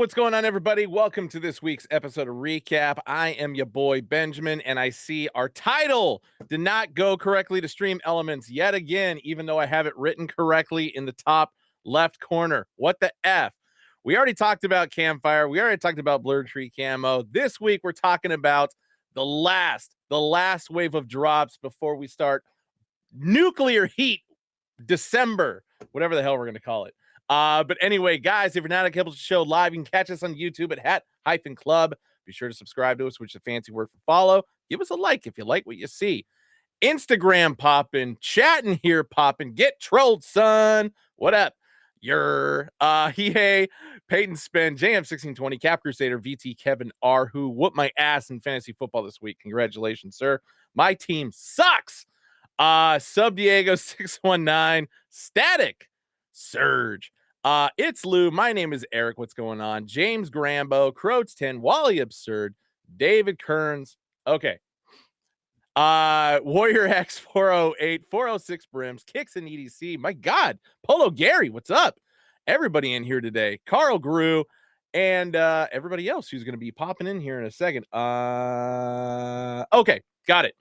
what's going on, everybody? Welcome to this week's episode of Recap. I am your boy, Benjamin, and I see our title did not go correctly to Stream Elements yet again, even though I have it written correctly in the top left corner. What the F? We already talked about Campfire. We already talked about Blurred Tree Camo. This week, we're talking about the last wave of drops before we start Nuclear Heat December, whatever the hell we're going to call it. But anyway, guys, if you're not able to show live, you can catch us on YouTube at Hat-Club. Be sure to subscribe to us, which is a fancy word for follow. Give us a like if you like what you see. Instagram popping, chatting here popping. Get trolled, son. What up? Hey, Peyton Spin, JM1620, Cap Crusader, VT Kevin R, who whooped my ass in fantasy football this week. Congratulations, sir. My team sucks. Sub Diego 619, Static, Surge. It's Lou. My name is Eric. What's going on? James Grambo, Croats 10, Wally Absurd, David Kearns. Okay. Warrior X 408, 406 Brims, Kicks and EDC. My God, Polo Gary, what's up? Everybody in here today. Carl Grew, and everybody else who's going to be popping in here in a second. Okay, got it.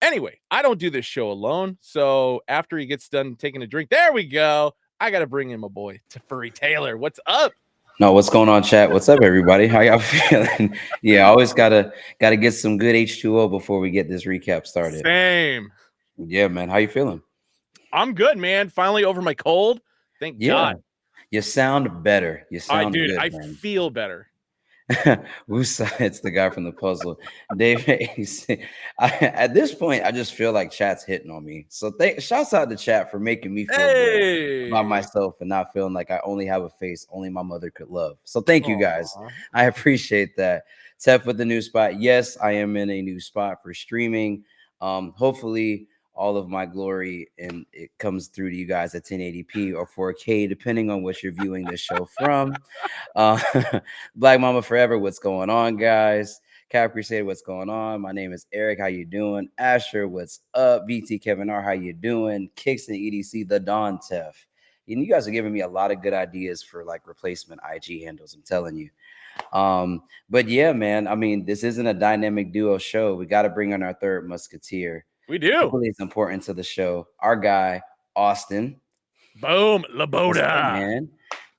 Anyway, I don't do this show alone, so after he gets done taking a drink, there we go. I gotta bring in my boy Furry Taylor. What's up? No, what's going on, chat? What's up, everybody? How y'all feeling? Yeah, always gotta get some good H2O before we get this recap started. Same. Yeah, man. How you feeling? I'm good, man. Finally over my cold. Thank God. You sound better. You sound good, I man. feel better. It's the guy from the puzzle. David, at this point, I just feel like chat's hitting on me. So shouts out to chat for making me feel good about myself and not feeling like I only have a face only my mother could love. So thank you guys. I appreciate that. Tef with the new spot. Yes, I am in a new spot for streaming. Hopefully all of my glory and it comes through to you guys at 1080p or 4K, depending on what you're viewing this show from. Black Mama Forever, what's going on, guys? Cap Crusade, what's going on? My name is Eric. How you doing? Asher, what's up? VT Kevin R, how you doing? Kicks and EDC, the Don Tef. You guys are giving me a lot of good ideas for like replacement IG handles. I'm telling you. But yeah, man. I mean, this isn't a dynamic duo show. We got to bring on our third musketeer. We do. Hopefully it's important to the show. Our guy, Austin. Boom, Laboda. Man.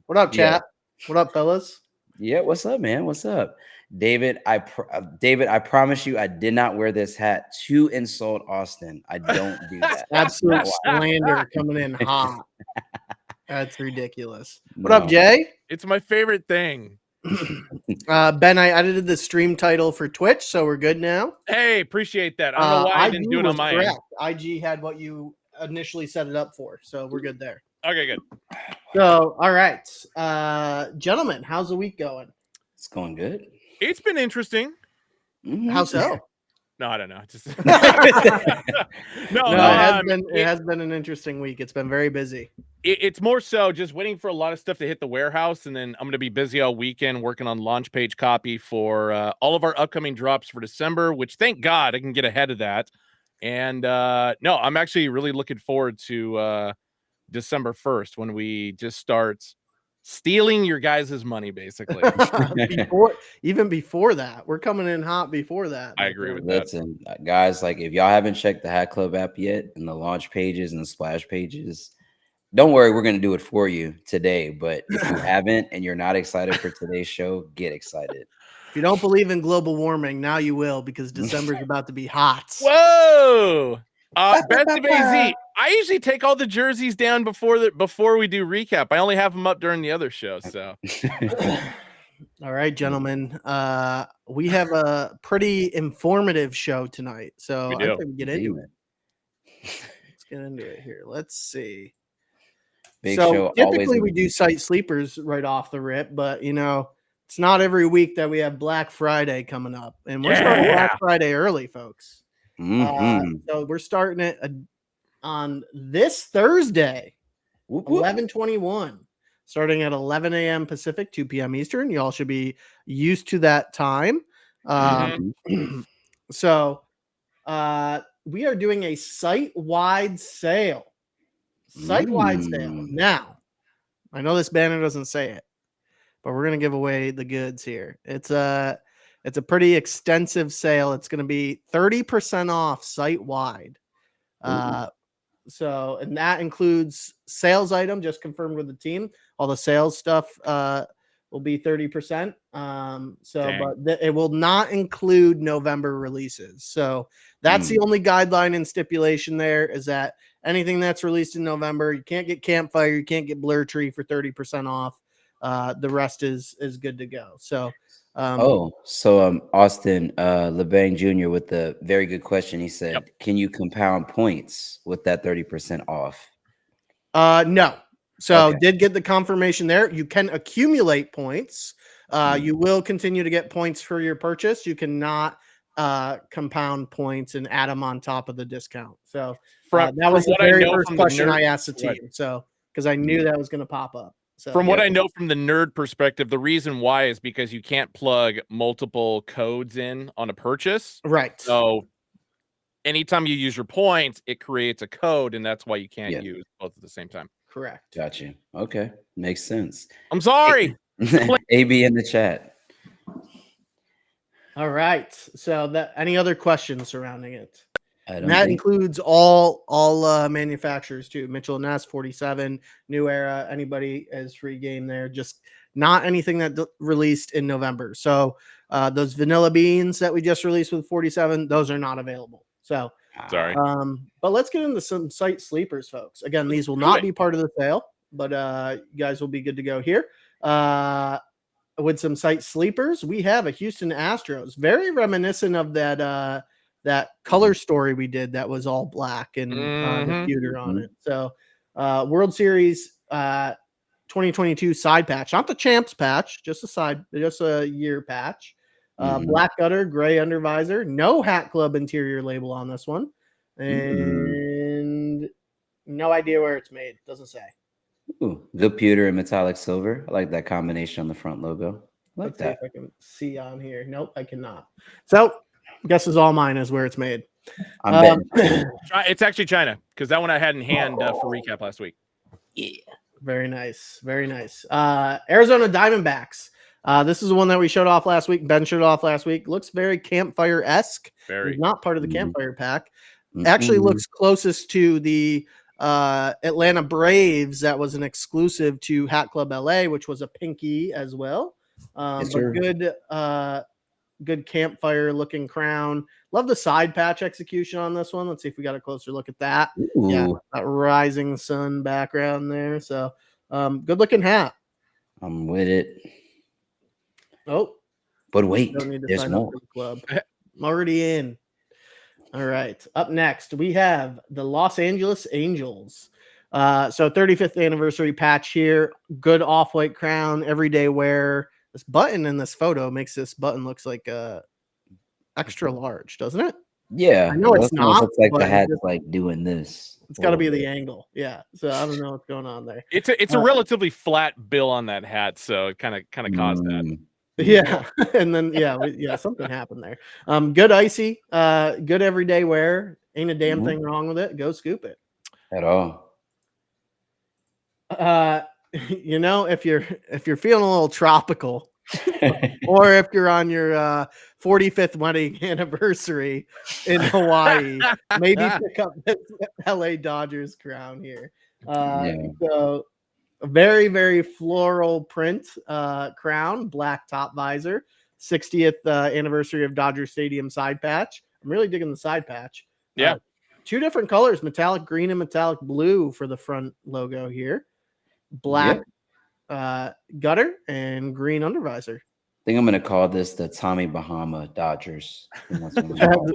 What up, chat? Yeah. What up, fellas? Yeah, what's up, man? What's up? David, I promise you I did not wear this hat to insult Austin. I don't do that. Absolute slander coming in hot. That's ridiculous. What up, Jay? It's my favorite thing. Ben, I edited the stream title for Twitch, so we're good now. Hey, appreciate that. I don't know why I didn't do it on my end. IG had what you initially set it up for, so we're good there. Okay, good. So, all right. Gentlemen, how's the week going? It's going good. It's been interesting. How so? No, I don't know. Just it has been an interesting week. It's been very busy. It's more so just waiting for a lot of stuff to hit the warehouse, and then I'm going to be busy all weekend working on launch page copy for all of our upcoming drops for December, which thank God I can get ahead of that. And no, I'm actually really looking forward to December 1st when we just start stealing your guys' money, basically. Even before that, we're coming in hot before that. I agree with that. Listen, guys, like if y'all haven't checked the Hat Club app yet and the launch pages and the splash pages, don't worry, we're going to do it for you today. But if you haven't and you're not excited for today's show, get excited. If you don't believe in global warming, now you will, because December is about to be hot. Whoa! Benson AZ, I usually take all the jerseys down before we do recap. I only have them up during the other show. So, all right, gentlemen, we have a pretty informative show tonight. So I think we get into it. Let's get into it here. Let's see. Big show. Typically we do site sleepers right off the rip, but it's not every week that we have Black Friday coming up, and we're starting Black Friday early, folks. So we're starting it on this Thursday, 11/21, starting at 11 a.m. Pacific, 2 p.m. Eastern. Y'all should be used to that time. So we are doing a site-wide sale. Site-wide sale. Now, I know this banner doesn't say it, but we're gonna give away the goods here. It's a pretty extensive sale. It's gonna be 30% off site wide. So, and that includes sales item just confirmed with the team. All the sales stuff will be 30%. But it will not include November releases. So that's the only guideline and stipulation there, is that anything that's released in November, you can't get Campfire, you can't get Blur Tree for 30% off. The rest is good to go. So Austin LeBang Jr. with a very good question. He said, "Can you compound points with that 30% off?" No. So did get the confirmation there. You can accumulate points. You will continue to get points for your purchase. You cannot compound points and add them on top of the discount. So that was the very first question I asked the team. So because I knew that was going to pop up. So, from what I know from the nerd perspective, the reason why is because you can't plug multiple codes in on a purchase. Right. So anytime you use your points, it creates a code, and that's why you can't use both at the same time. Correct. Gotcha. Okay. Makes sense. I'm sorry. AB in the chat. All right. So any other questions surrounding it? That includes all manufacturers too. Mitchell & Ness, 47, New Era, anybody is free game there. Just not anything that released in November. So those vanilla beans that we just released with 47, those are not available. So sorry. But let's get into some site sleepers, folks. Again, these will not be part of the sale, but you guys will be good to go here. With some site sleepers, we have a Houston Astros, very reminiscent of that Colorstory we did that was all black and the pewter on it. So World Series 2022 side patch, not the champs patch, just a year patch. Black gutter, gray undervisor, no Hat Club interior label on this one, and no idea where it's made. Doesn't say. Ooh, the pewter and metallic silver. I like that combination on the front logo. Let's see if I can see on here. Nope, I cannot. So guess is all mine is where it's made. It's actually China, because that one I had in hand for recap last week. Yeah, very nice, very nice. Arizona Diamondbacks. This is the one that we showed off last week. Ben showed off last week. Looks very Campfire-esque. Very not part of the Campfire pack. Actually looks closest to the Atlanta Braves. That was an exclusive to Hat Club LA, which was a pinky as well. But good Campfire looking crown. Love the side patch execution on this one. Let's see if we got a closer look at that. Ooh. Yeah, that rising sun background there. So good looking hat. I'm with it. Oh, but wait, don't need to there's sign more. up for the club. I'm already in. All right. Up next, we have the Los Angeles Angels. So 35th anniversary patch here. Good off-white crown, everyday wear. This button in this photo makes this button looks like extra large, doesn't it? Yeah, I know it's not. Looks like the hat's like doing this. It's got to be the angle. Yeah. So I don't know what's going on there. It's a relatively flat bill on that hat, so it kind of caused that. Yeah, and then something happened there. Good icy, good everyday wear. Ain't a damn thing wrong with it. Go scoop it. At all. If you're feeling a little tropical, or if you're on your 45th wedding anniversary in Hawaii, maybe pick up this LA Dodgers crown here. So a very, very floral print crown, black top visor, 60th anniversary of Dodger Stadium side patch. I'm really digging the side patch. Yeah. Two different colors, metallic green and metallic blue for the front logo here. Black gutter and green undervisor. I think I'm going to call this the Tommy Bahama Dodgers. That's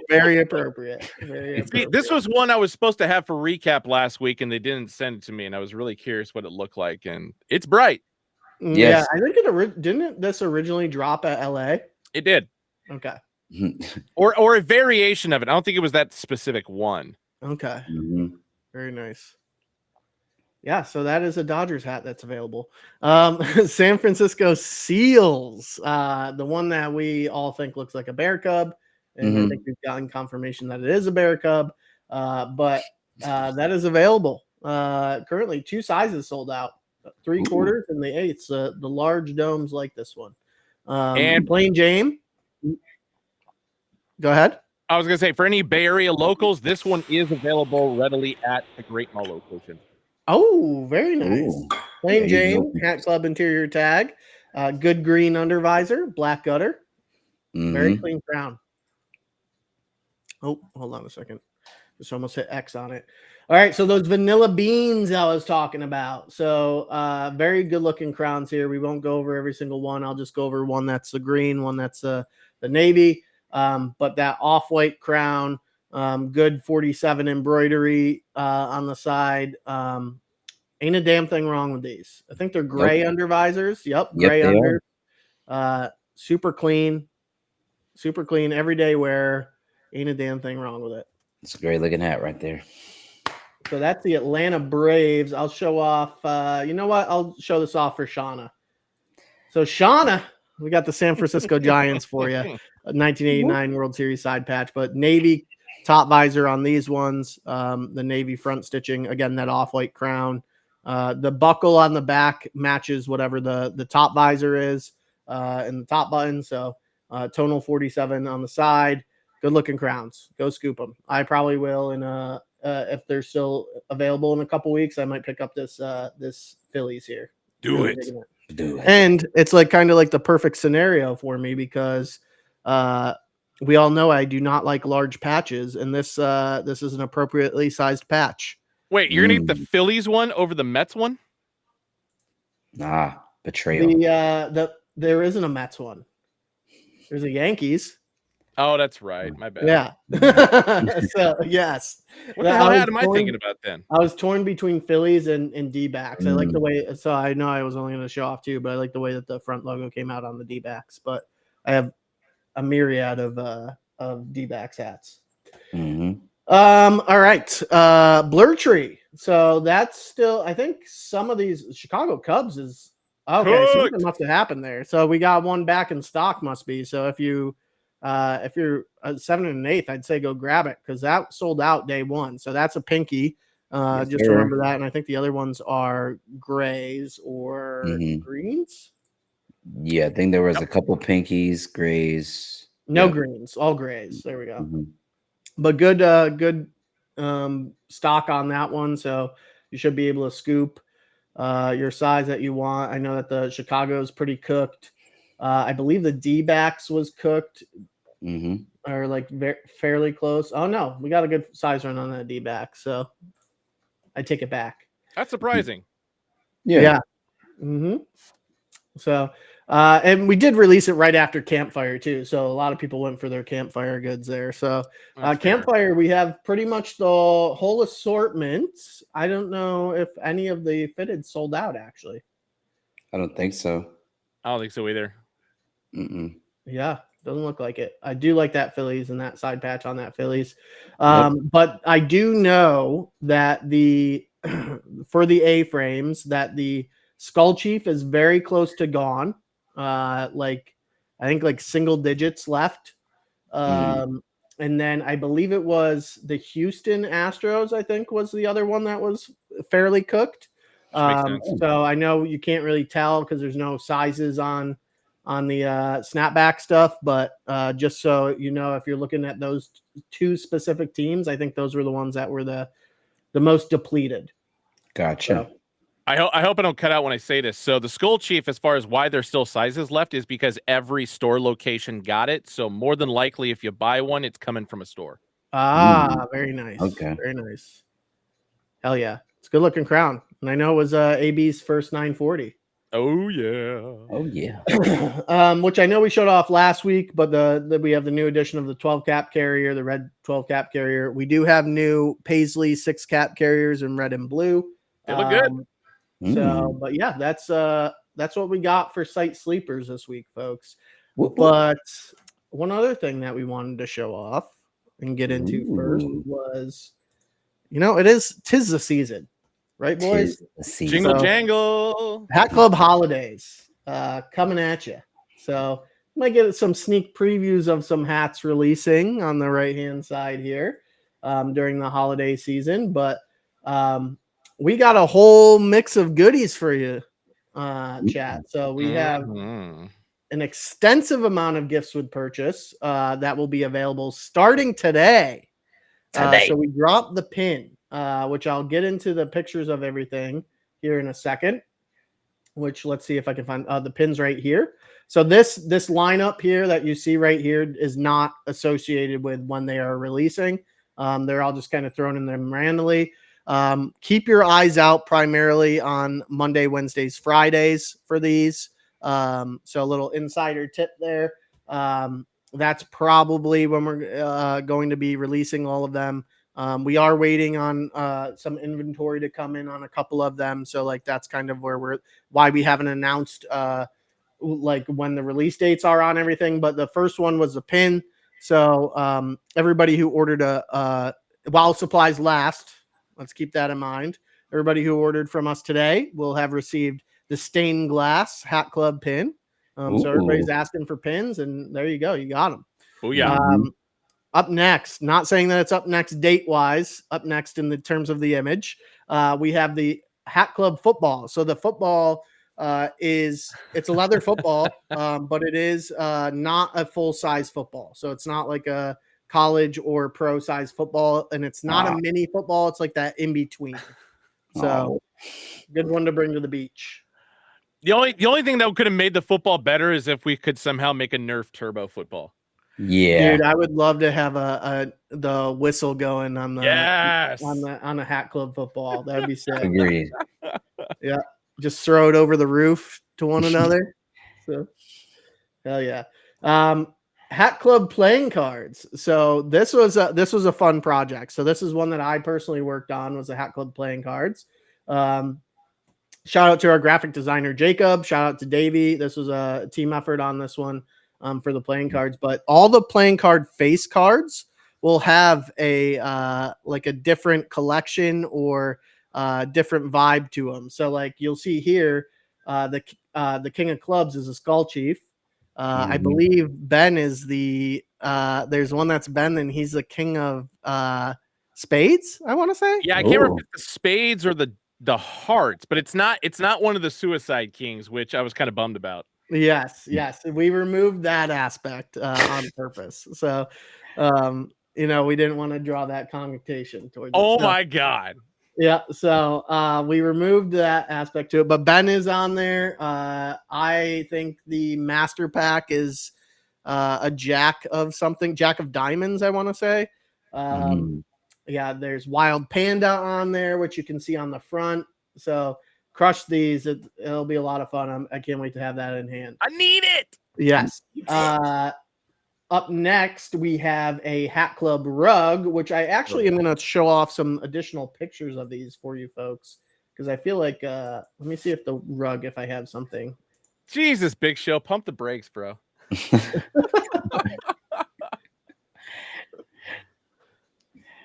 very appropriate. Very appropriate. This was one I was supposed to have for recap last week, and they didn't send it to me, and I was really curious what it looked like, and it's bright. Yes. Yeah, I think didn't this originally drop at LA? It did. Okay. or a variation of it. I don't think it was that specific one. Okay. Very nice. Yeah, so that is a Dodgers hat that's available. San Francisco Seals, the one that we all think looks like a bear cub, and I think we've gotten confirmation that it is a bear cub. But that is available. Currently, 2 sizes sold out. 3/4 and the 1/8. The large domes like this one. And plain Jane. Go ahead. I was gonna say, for any Bay Area locals, this one is available readily at the Great Mall location. Oh, very nice. Ooh, Plain there you Jane, go. Hat Club interior tag, good green undervisor, black gutter, very clean crown. Oh, hold on a second. Just almost hit X on it. All right, so those vanilla beans I was talking about. So very good looking crowns here. We won't go over every single one. I'll just go over one that's the green, one that's the navy. But that off-white crown, good 47 embroidery on the side. Ain't a damn thing wrong with these. I think they're gray undervisors. Yep, gray under. Super clean, everyday wear. Ain't a damn thing wrong with it. It's a great looking hat right there. So that's the Atlanta Braves. I'll show off. You know what? I'll show this off for Shauna. So Shauna, we got the San Francisco Giants for you. 1989 World Series side patch, but navy top visor on these ones. The navy front stitching. Again, that off-white crown. The buckle on the back matches whatever the top visor is and the top button. So tonal 47 on the side. Good looking crowns. Go scoop them. I probably will. And if they're still available in a couple weeks, I might pick up this Phillies here. Do it. And it's like kind of like the perfect scenario for me because we all know I do not like large patches, and this is an appropriately sized patch. Wait, you're gonna get the Phillies one over the Mets one? Nah, betrayal. There isn't a Mets one. There's a Yankees. Oh, that's right. My bad. Yeah. So yes. What the hell am I thinking about then? I was torn between Phillies and D-backs. I like the way. So I know I was only going to show off too, but I like the way that the front logo came out on the D-backs. But I have a myriad of D-backs hats. All right. Blur Tree. So that's still. I think some of these Chicago Cubs is okay. Something must have happened there. So we got one back in stock. Must be. So if you're a 7 and an 8th, I'd say go grab it because that sold out day one. So that's a pinky. Just remember that. And I think the other ones are grays or greens. Yeah, I think there was a couple pinkies, grays. No greens, all grays. There we go. But good stock on that one. So you should be able to scoop your size that you want. I know that the Chicago is pretty cooked. I believe the D-backs was cooked or like fairly close. Oh no, we got a good size run on that D-back, so I take it back. That's surprising. Yeah. So and we did release it right after Campfire too, so a lot of people went for their Campfire goods there. So Campfire, we have pretty much the whole assortment. I don't know if any of the fitted sold out actually. I don't think so. I don't think so either. Yeah, doesn't look like it. I do like that Phillies and that side patch on that Phillies. But I do know that for the A-frames that the Skull Chief is very close to gone. Like I think like single digits left. And then I believe it was the Houston Astros, I think was the other one that was fairly cooked. So I know you can't really tell because there's no sizes on the snapback stuff, but just so you know, if you're looking at those two specific teams, I think those were the ones that were the most depleted. Gotcha. So, I hope I don't cut out when I say this. So the Skull Chief, as far as why there's still sizes left, is because every store location got it. So more than likely, if you buy one, it's coming from a store. Very nice. Okay. Very nice. Hell yeah. It's a good looking crown. And I know it was AB's first 940. Oh yeah. Oh yeah. Which I know we showed off last week, but we have the new edition of the 12 cap carrier, the red 12 cap carrier. We do have new Paisley 6 cap carriers in red and blue. They look good. So, but yeah, that's what we got for site sleepers this week, folks. But one other thing that we wanted to show off and get into first was, tis the season, right, boys? Jingle jangle. Hat Club holidays coming at you. So might get some sneak previews of some hats releasing on the right hand side here during the holiday season, but we got a whole mix of goodies for you, chat. So we have an extensive amount of gifts with purchase that will be available starting today. So we dropped the pin, which I'll get into the pictures of everything here in a second. Which let's see if I can find the pins right here. So this lineup here that you see right here is not associated with when they are releasing. They're all just kind of thrown in there randomly. Keep your eyes out primarily on Monday, Wednesdays, Fridays for these. So a little insider tip there. That's probably when we're going to be releasing all of them. We are waiting on some inventory to come in on a couple of them. So like that's kind of why we haven't announced like when the release dates are on everything. But the first one was the pin. So everybody who ordered while supplies last, let's keep that in mind. Everybody who ordered from us today will have received the stained glass Hat Club pin. So everybody's asking for pins, and there you go. You got them. Oh, yeah. Up next, not saying that it's up next date-wise, up next in the terms of the image, we have the Hat Club football. So the football it's a leather football, but it is not a full-size football. So it's not like a college or pro-size football, and it's not a mini football. It's like that in-between. So good one to bring to the beach. The only thing that could have made the football better is if we could somehow make a Nerf turbo football. Yeah, dude, I would love to have the whistle going on the on a Hat Club football. That'd be sick. Agreed. Yeah, just throw it over the roof to one another. So, hell yeah. Hat Club playing cards. So this was a fun project. So this is one that I personally worked on, was the Hat Club playing cards. Shout out to our graphic designer Jacob. Shout out to Davey. This was a team effort on this one. For the playing cards, but all the playing card face cards will have a like a different collection or different vibe to them. So like you'll see here, the King of Clubs is a Skull Chief. I believe Ben is there's one that's Ben, and he's the King of Spades, I want to say. Yeah, I can't remember if it's the spades or the hearts, but it's not one of the Suicide Kings, which I was kind of bummed about. Yes. We removed that aspect on purpose. So, we didn't want to draw that connotation towards it. Oh my God. Yeah. So we removed that aspect to it, but Ben is on there. I think the master pack is a jack of diamonds, I want to say. Yeah, there's Wild Panda on there, which you can see on the front. So crush these. It'll be a lot of fun. I can't wait to have that in hand. I need it. Yes. Up next, we have a Hat Club rug, which I actually am going to show off some additional pictures of these for you folks, because I feel like let me see if the rug, if I have something. Jesus, Big Show, pump the brakes, bro.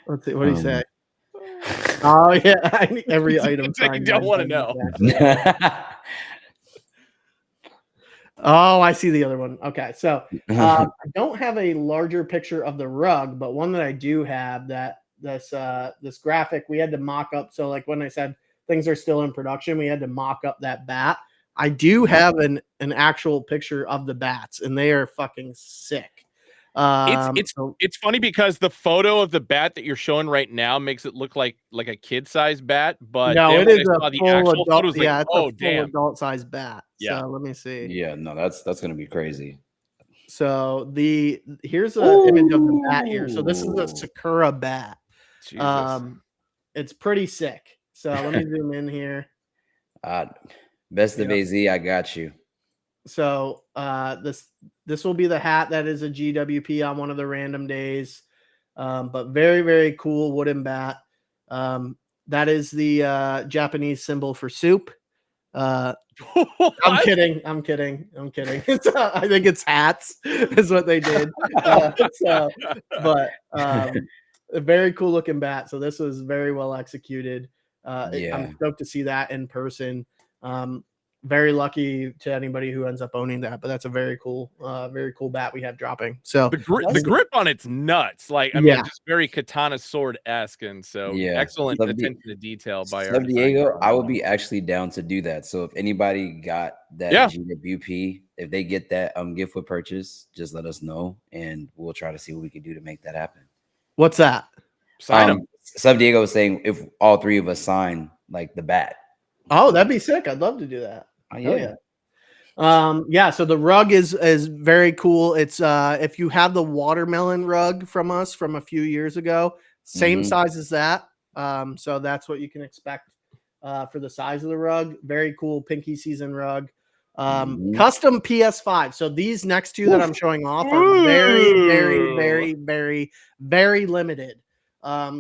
Let's see. What do you say? Oh yeah, I need every item. You don't want to know. Oh, I see the other one. Okay, so I don't have a larger picture of the rug, but one that I do have, this graphic we had to mock up. So like when I said things are still in production, we had to mock up that bat. I do have an actual picture of the bats, and they are fucking sick. It's funny because the photo of the bat that you're showing right now makes it look like a kid-sized bat, but no, it is a full adult. Yeah, it's a full adult-sized bat. Yeah. So let me see. Yeah, no, that's gonna be crazy. So here's an image of the bat here. So this is a Sakura bat. Jesus. It's pretty sick. So let me zoom in here. Best of AZ, I got you. So this will be the hat that is a GWP on one of the random days. But very, very cool wooden bat. That is the Japanese symbol for soup. I'm kidding. I think it's hats is what they did. A very cool looking bat. So this was very well executed. I'm stoked to see that in person. very lucky to anybody who ends up owning that, but that's a very cool bat we have dropping. So the grip on it's nuts. Like, I mean, just very katana sword-esque, and so excellent attention to detail by our Diego. I would be actually down to do that. So if anybody got that GWP, if they get that gift with purchase, just let us know, and we'll try to see what we can do to make that happen. What's that? Sign them. Sub Diego was saying if all three of us sign like the bat. Oh, that'd be sick. I'd love to do that. Oh, yeah. So the rug is very cool. It's if you have the watermelon rug from us from a few years ago, same size as that. So that's what you can expect for the size of the rug. Very cool pinky season rug. Custom PS5. So these next two that I'm showing off are very limited.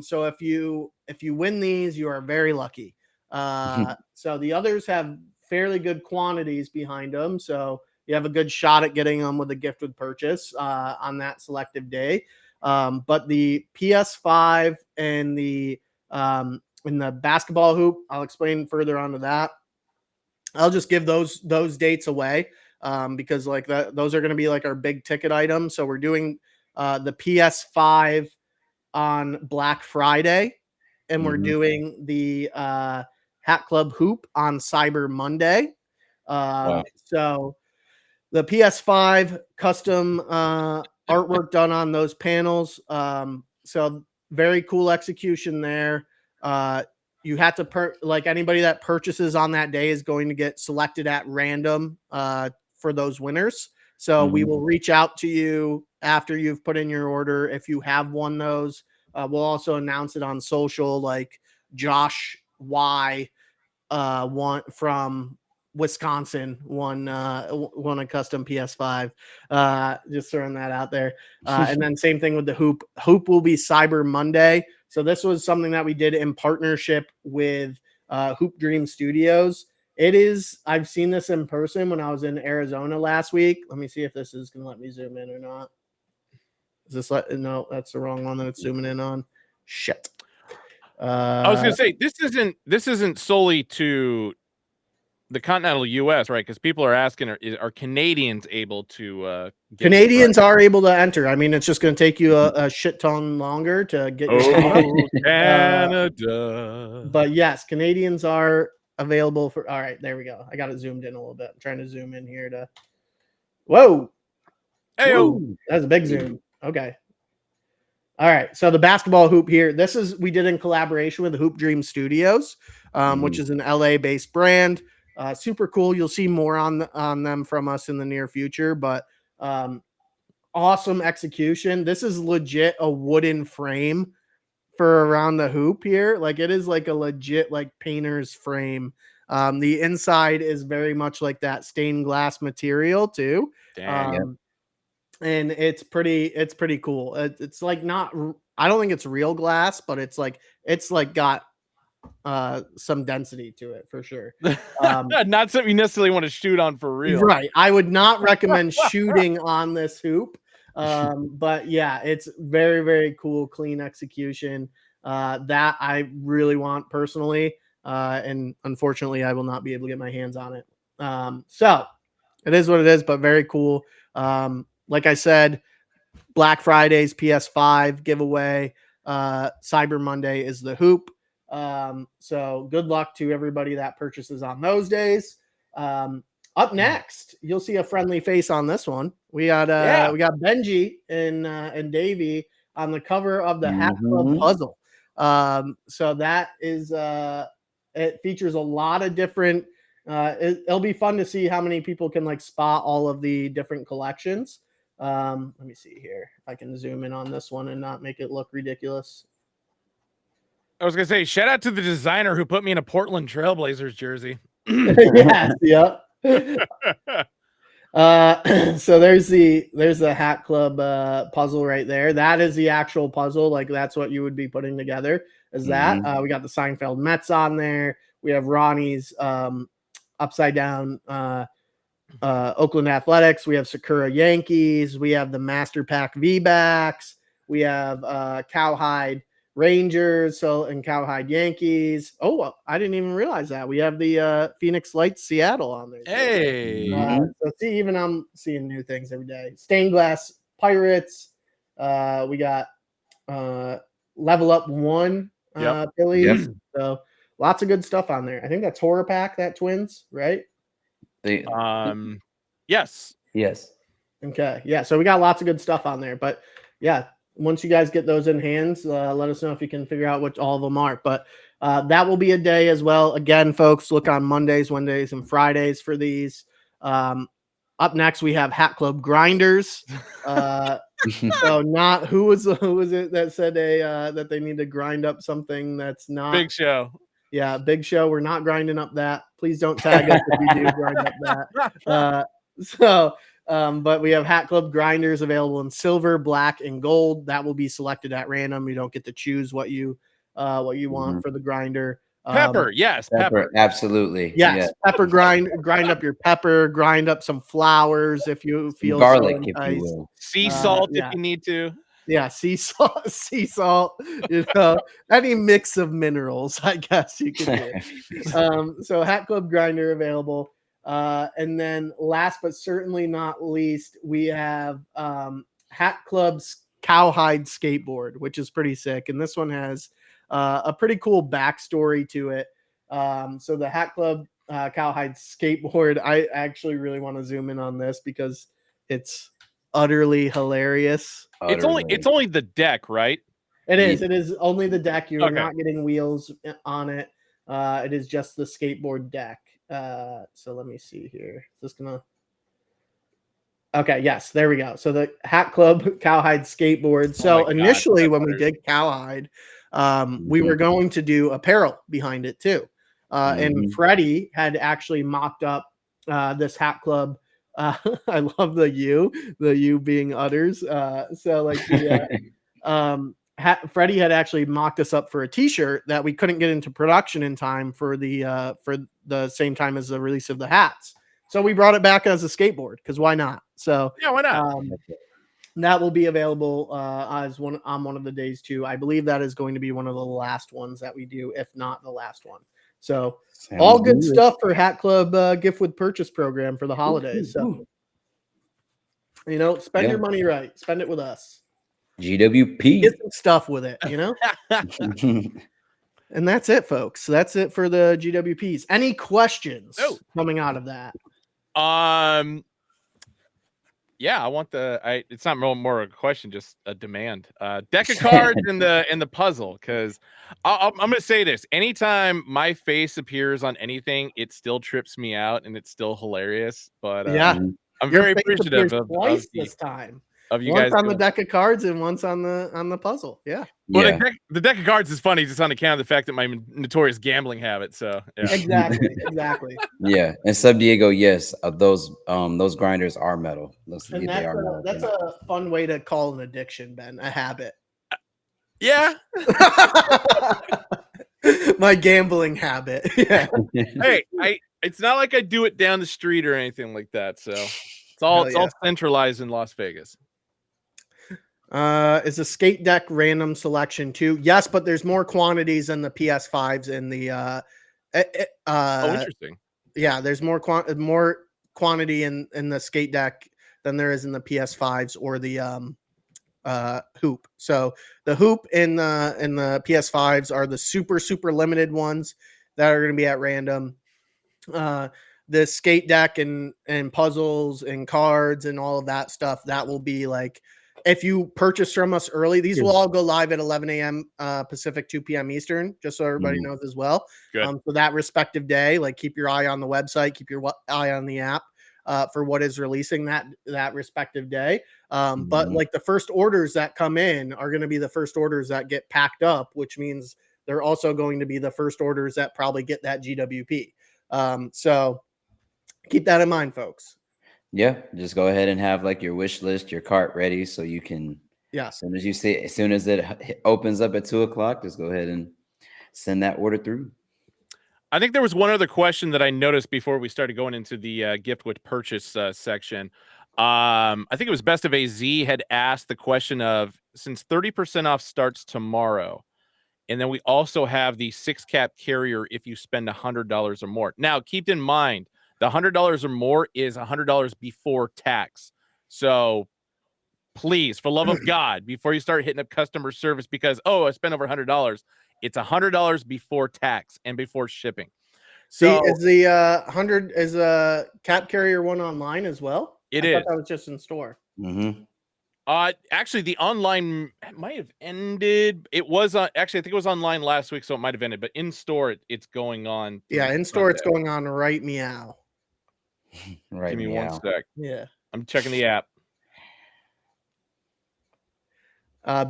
So if you win these, you are very lucky. So the others have fairly good quantities behind them, so you have a good shot at getting them with a gift with purchase on that selective day. But the PS5 and the basketball hoop, I'll explain further onto that. I'll just give those dates away because like those are going to be like our big ticket items. So we're doing the PS5 on Black Friday, and we're doing the Hat Club hoop on Cyber Monday. So the PS5 custom artwork done on those panels. So very cool execution there. You have to like anybody that purchases on that day is going to get selected at random for those winners. So we will reach out to you after you've put in your order if you have won those. We'll also announce it on social, like Josh Y one from Wisconsin won a custom PS5. Just throwing that out there. And then same thing with the hoop. Hoop will be Cyber Monday. So this was something that we did in partnership with Hoop Dream Studios. It is, I've seen this in person when I was in Arizona last week. Let me see if this is going to let me zoom in or not. Is this no, that's the wrong one that it's zooming in on. Shit. I was going to say this isn't solely to the continental U.S., right? Because people are asking, are Canadians able to? Canadians are able to enter. I mean, it's just going to take you a shit ton longer to get. Canada. But yes, Canadians are available for. All right, there we go. I got it zoomed in a little bit. I'm trying to zoom in here to. Whoa. Hey, that's a big zoom. Okay. All right, so the basketball hoop here, we did in collaboration with the Hoop Dream Studios, which is an LA-based brand. Super cool. You'll see more on them from us in the near future, but awesome execution. This is legit a wooden frame for around the hoop here. Like it is like a legit like painter's frame. The inside is very much like that stained glass material too. And it's pretty cool. It's like not, I don't think it's real glass, but it's like got some density to it for sure. Not something you necessarily want to shoot on for real. Right. I would not recommend shooting on this hoop. But yeah, it's very, very cool, clean execution that I really want personally. And unfortunately I will not be able to get my hands on it. So it is what it is, but very cool. Like I said, Black Friday's PS5 giveaway. Cyber Monday is the hoop. So good luck to everybody that purchases on those days. Up next, you'll see a friendly face on this one. We got Benji and Davey on the cover of the Hat Club puzzle. So that is it features a lot of different. It'll be fun to see how many people can like spot all of the different collections. Let me see here if I can zoom in on this one and not make it look ridiculous. I was gonna say, shout out to the designer who put me in a Portland Trailblazers jersey. Yes, yeah. So there's the Hat Club puzzle right there. That is the actual puzzle. Like that's what you would be putting together. Is that we got the Seinfeld Mets on there. We have Ronnie's upside down Oakland Athletics. We have Sakura Yankees. We have the Master Pack V-backs. We have Cowhide Rangers, so and Cowhide Yankees. Oh, well, I didn't even realize that we have the Phoenix Lights Seattle on there. Hey, so see, even I'm seeing new things every day. Stained Glass Pirates. We got Level Up One Phillies. Yep. So lots of good stuff on there. I think that's Horror Pack, that Twins, right? Yes. Okay, yeah. So we got lots of good stuff on there, but yeah, once you guys get those in hands, let us know if you can figure out what all of them are. But that will be a day as well. Again, folks, look on Mondays, Wednesdays, and Fridays for these. Up next, we have Hat Club Grinders. So not who was it that said that they need to grind up something that's not Big Show. Yeah, Big Show. We're not grinding up that. Please don't tag us if you do grind up that. But we have Hat Club Grinders available in silver, black, and gold. That will be selected at random. You don't get to choose what you want for the grinder. Pepper, yes, pepper, absolutely. Yes, pepper grind up your pepper, grind up some flowers if you feel garlic, so if you will. Sea salt if you need to. Yeah, sea salt, any mix of minerals, I guess you could do. So Hat Club Grinder available. And then last but certainly not least, we have Hat Club's Cowhide Skateboard, which is pretty sick. And this one has a pretty cool backstory to it. So the Hat Club Cowhide Skateboard, I actually really want to zoom in on this because it's utterly hilarious. It's only the deck, right? It is only the deck. You're not getting wheels on it. It is just the skateboard deck. So let me see here. Is this gonna Okay, yes, there we go. So the Hat Club Cowhide Skateboard. So initially when we did Cowhide, we were going to do apparel behind it too. And Freddie had actually mocked up this Hat Club. I love the U being udders. So like Freddie had actually mocked us up for a t-shirt that we couldn't get into production in time for the same time as the release of the hats. So we brought it back as a skateboard because why not? So yeah, why not? That will be available on one of the days too. I believe that is going to be one of the last ones that we do, if not the last one. So all good stuff for Hat Club gift with purchase program for the holidays. So spend your money right. Spend it with us. GWP. Get some stuff with it, And that's it, folks. That's it for the GWPs. Any questions coming out of that? Yeah, I want it's not more a question, just a demand. Deck of cards in the puzzle, because I'm gonna say this: anytime my face appears on anything, it still trips me out and it's still hilarious. But I'm very appreciative of this time. Of you once guys on the deck of cards and once on the puzzle. Yeah. Well, the deck of cards is funny just on account of the fact that my notorious gambling habit. So yeah. Exactly. Yeah, and Sub Diego, yes, those grinders are metal. That's a fun way to call an addiction, Ben. A habit. Yeah. My gambling habit. Yeah. Hey, it's not like I do it down the street or anything like that. So it's all centralized in Las Vegas. Is a skate deck random selection too? Yes, but there's more quantities than the PS5s and the interesting. Yeah, there's more quantity in the skate deck than there is in the PS5s or the hoop. So the hoop in the PS5s are the super limited ones that are going to be at random. The skate deck and puzzles and cards and all of that stuff, that will be like, if you purchase from us early, these will all go live at 11 a.m. Pacific, 2 p.m. Eastern, just so everybody knows as well. For that respective day, like keep your eye on the website, keep your eye on the app for what is releasing that respective day. But like the first orders that come in are going to be the first orders that get packed up, which means they're also going to be the first orders that probably get that GWP. So keep that in mind, folks. Yeah, just go ahead and have like your wish list, your cart ready, so you can. Yeah. As soon as it opens up at 2:00, just go ahead and send that order through. I think there was one other question that I noticed before we started going into the gift with purchase section. I think it was Best of AZ had asked the question of, since 30% off starts tomorrow, And then we also have the 6-cap carrier if you spend $100 or more. Now, keep in mind, the $100 or more is $100 before tax. So please, for love of God, before you start hitting up customer service because, oh, I spent over $100, it's $100 before tax and before shipping. So is the 100 is a cap carrier one online as well? I thought that was just in store. Actually, the online might have ended. It was actually, I think it was online last week, so it might have ended. But in store, it's going on. Yeah, in store, it's going on right meow. Right. Give me 1 sec. Yeah, I'm checking the app.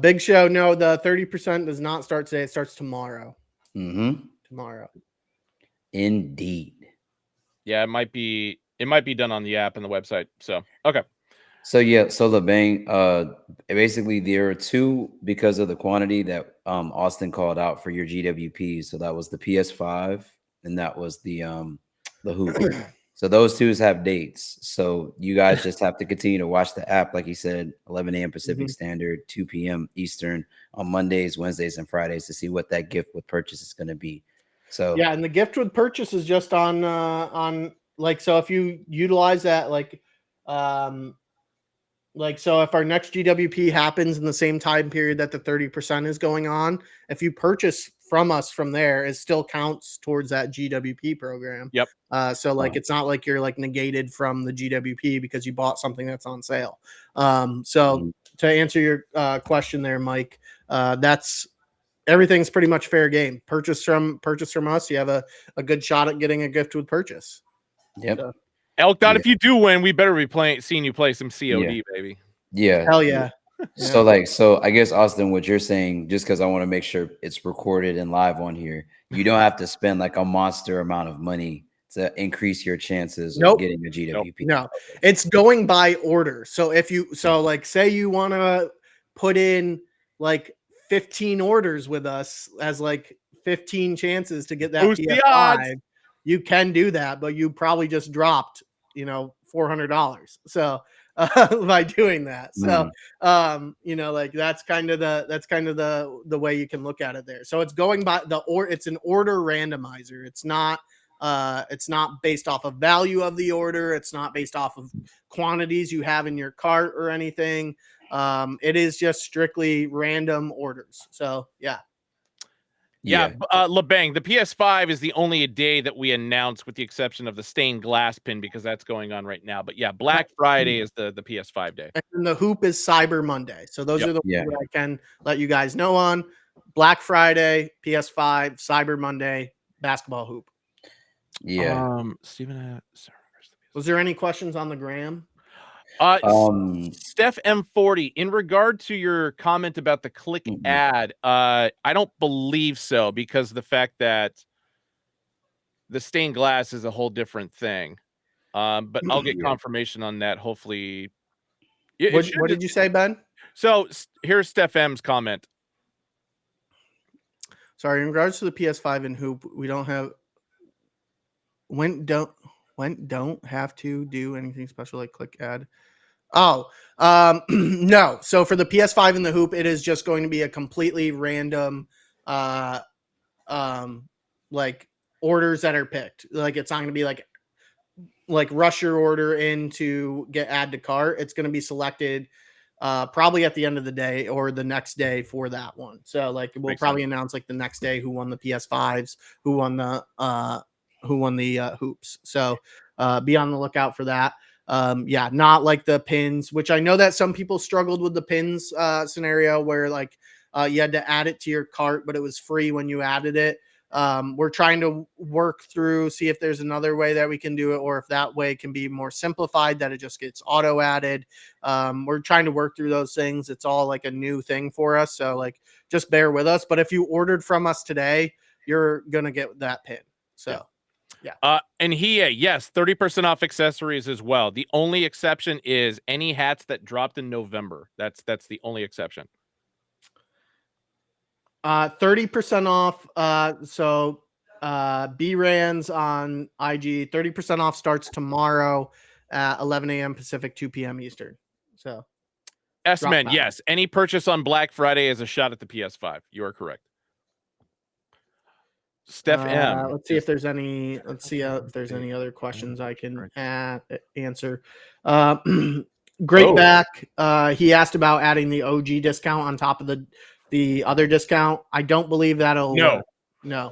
Big Show. No, the 30% does not start today. It starts tomorrow. Tomorrow. Indeed. Yeah, it might be done on the app and the website. So okay. So yeah, so LeBang, basically there are two because of the quantity that Austin called out for your GWP. So that was the PS5 and that was the hoop. So those twos have dates. So you guys just have to continue to watch the app, like he said, 11 a.m. Pacific Standard, 2 p.m. Eastern on Mondays, Wednesdays, and Fridays to see what that gift with purchase is going to be. So yeah, and the gift with purchase is just on like, so if you utilize that, like, so if our next GWP happens in the same time period that the 30% is going on, if you purchase from us from there, it still counts towards that GWP program. Yep. So like, it's not like you're like negated from the GWP because you bought something that's on sale. So to answer your question there, Mike, that's everything's pretty much fair game. Purchase from us, you have a good shot at getting a gift with purchase. Yep. So, Elk Dot, if you do win, we better be seeing you play some COD, baby. Yeah. Hell yeah. So I guess Austin, what you're saying, just because I want to make sure it's recorded and live on here, you don't have to spend like a monster amount of money to increase your chances of getting a GWP. No, it's going by order. So if you, like, say you want to put in like 15 orders with us as like 15 chances to get that PS5, you can do that, but you probably just dropped, $400. So by doing that. So like that's kind of the way you can look at it there. So it's going by it's an order randomizer. It's not based off of value of the order. It's not based off of quantities you have in your cart or anything. It is just strictly random orders. So yeah. LeBang, the PS5 is the only day that we announced, with the exception of the stained glass pin, because that's going on right now. But yeah, Black Friday is the PS5 day. And the hoop is Cyber Monday. So those are the ones that I can let you guys know on. Black Friday, PS5, Cyber Monday, basketball hoop. Yeah. Steven, was there any questions on the gram? Steph M40, in regard to your comment about the click ad, I don't believe so, because of the fact that the stained glass is a whole different thing. But I'll get confirmation on that. Hopefully. What did you say, Ben? So here's Steph M's comment. Sorry, in regards to the PS5 and hoop, we don't have don't have to do anything special like click ad. No. So for the PS5 and the hoop, it is just going to be a completely random like orders that are picked. Like, it's not going to be like rush your order in to get add to cart. It's going to be selected probably at the end of the day or the next day for that one. So like we'll probably announce like the next day who won the PS5s, who won the hoops. So be on the lookout for that. Not like the pins, which I know that some people struggled with the pins scenario where like you had to add it to your cart, but it was free when you added it. We're trying to work through, see if there's another way that we can do it, or if that way can be more simplified, that it just gets auto added. We're trying to work through those things. It's all like a new thing for us. So like, just bear with us. But if you ordered from us today, you're going to get that pin. So yeah. And yes, 30% off accessories as well. The only exception is any hats that dropped in November. That's the only exception. 30% off. So B-Rans on IG, 30% off starts tomorrow at 11 a.m. Pacific, 2 p.m. Eastern. So S-Men, yes. Any purchase on Black Friday is a shot at the PS5. You are correct. Steph M. Let's see if there's any. Let's see if there's any other questions I can answer. Great back. He asked about adding the OG discount on top of the other discount. I don't believe that'll work. No.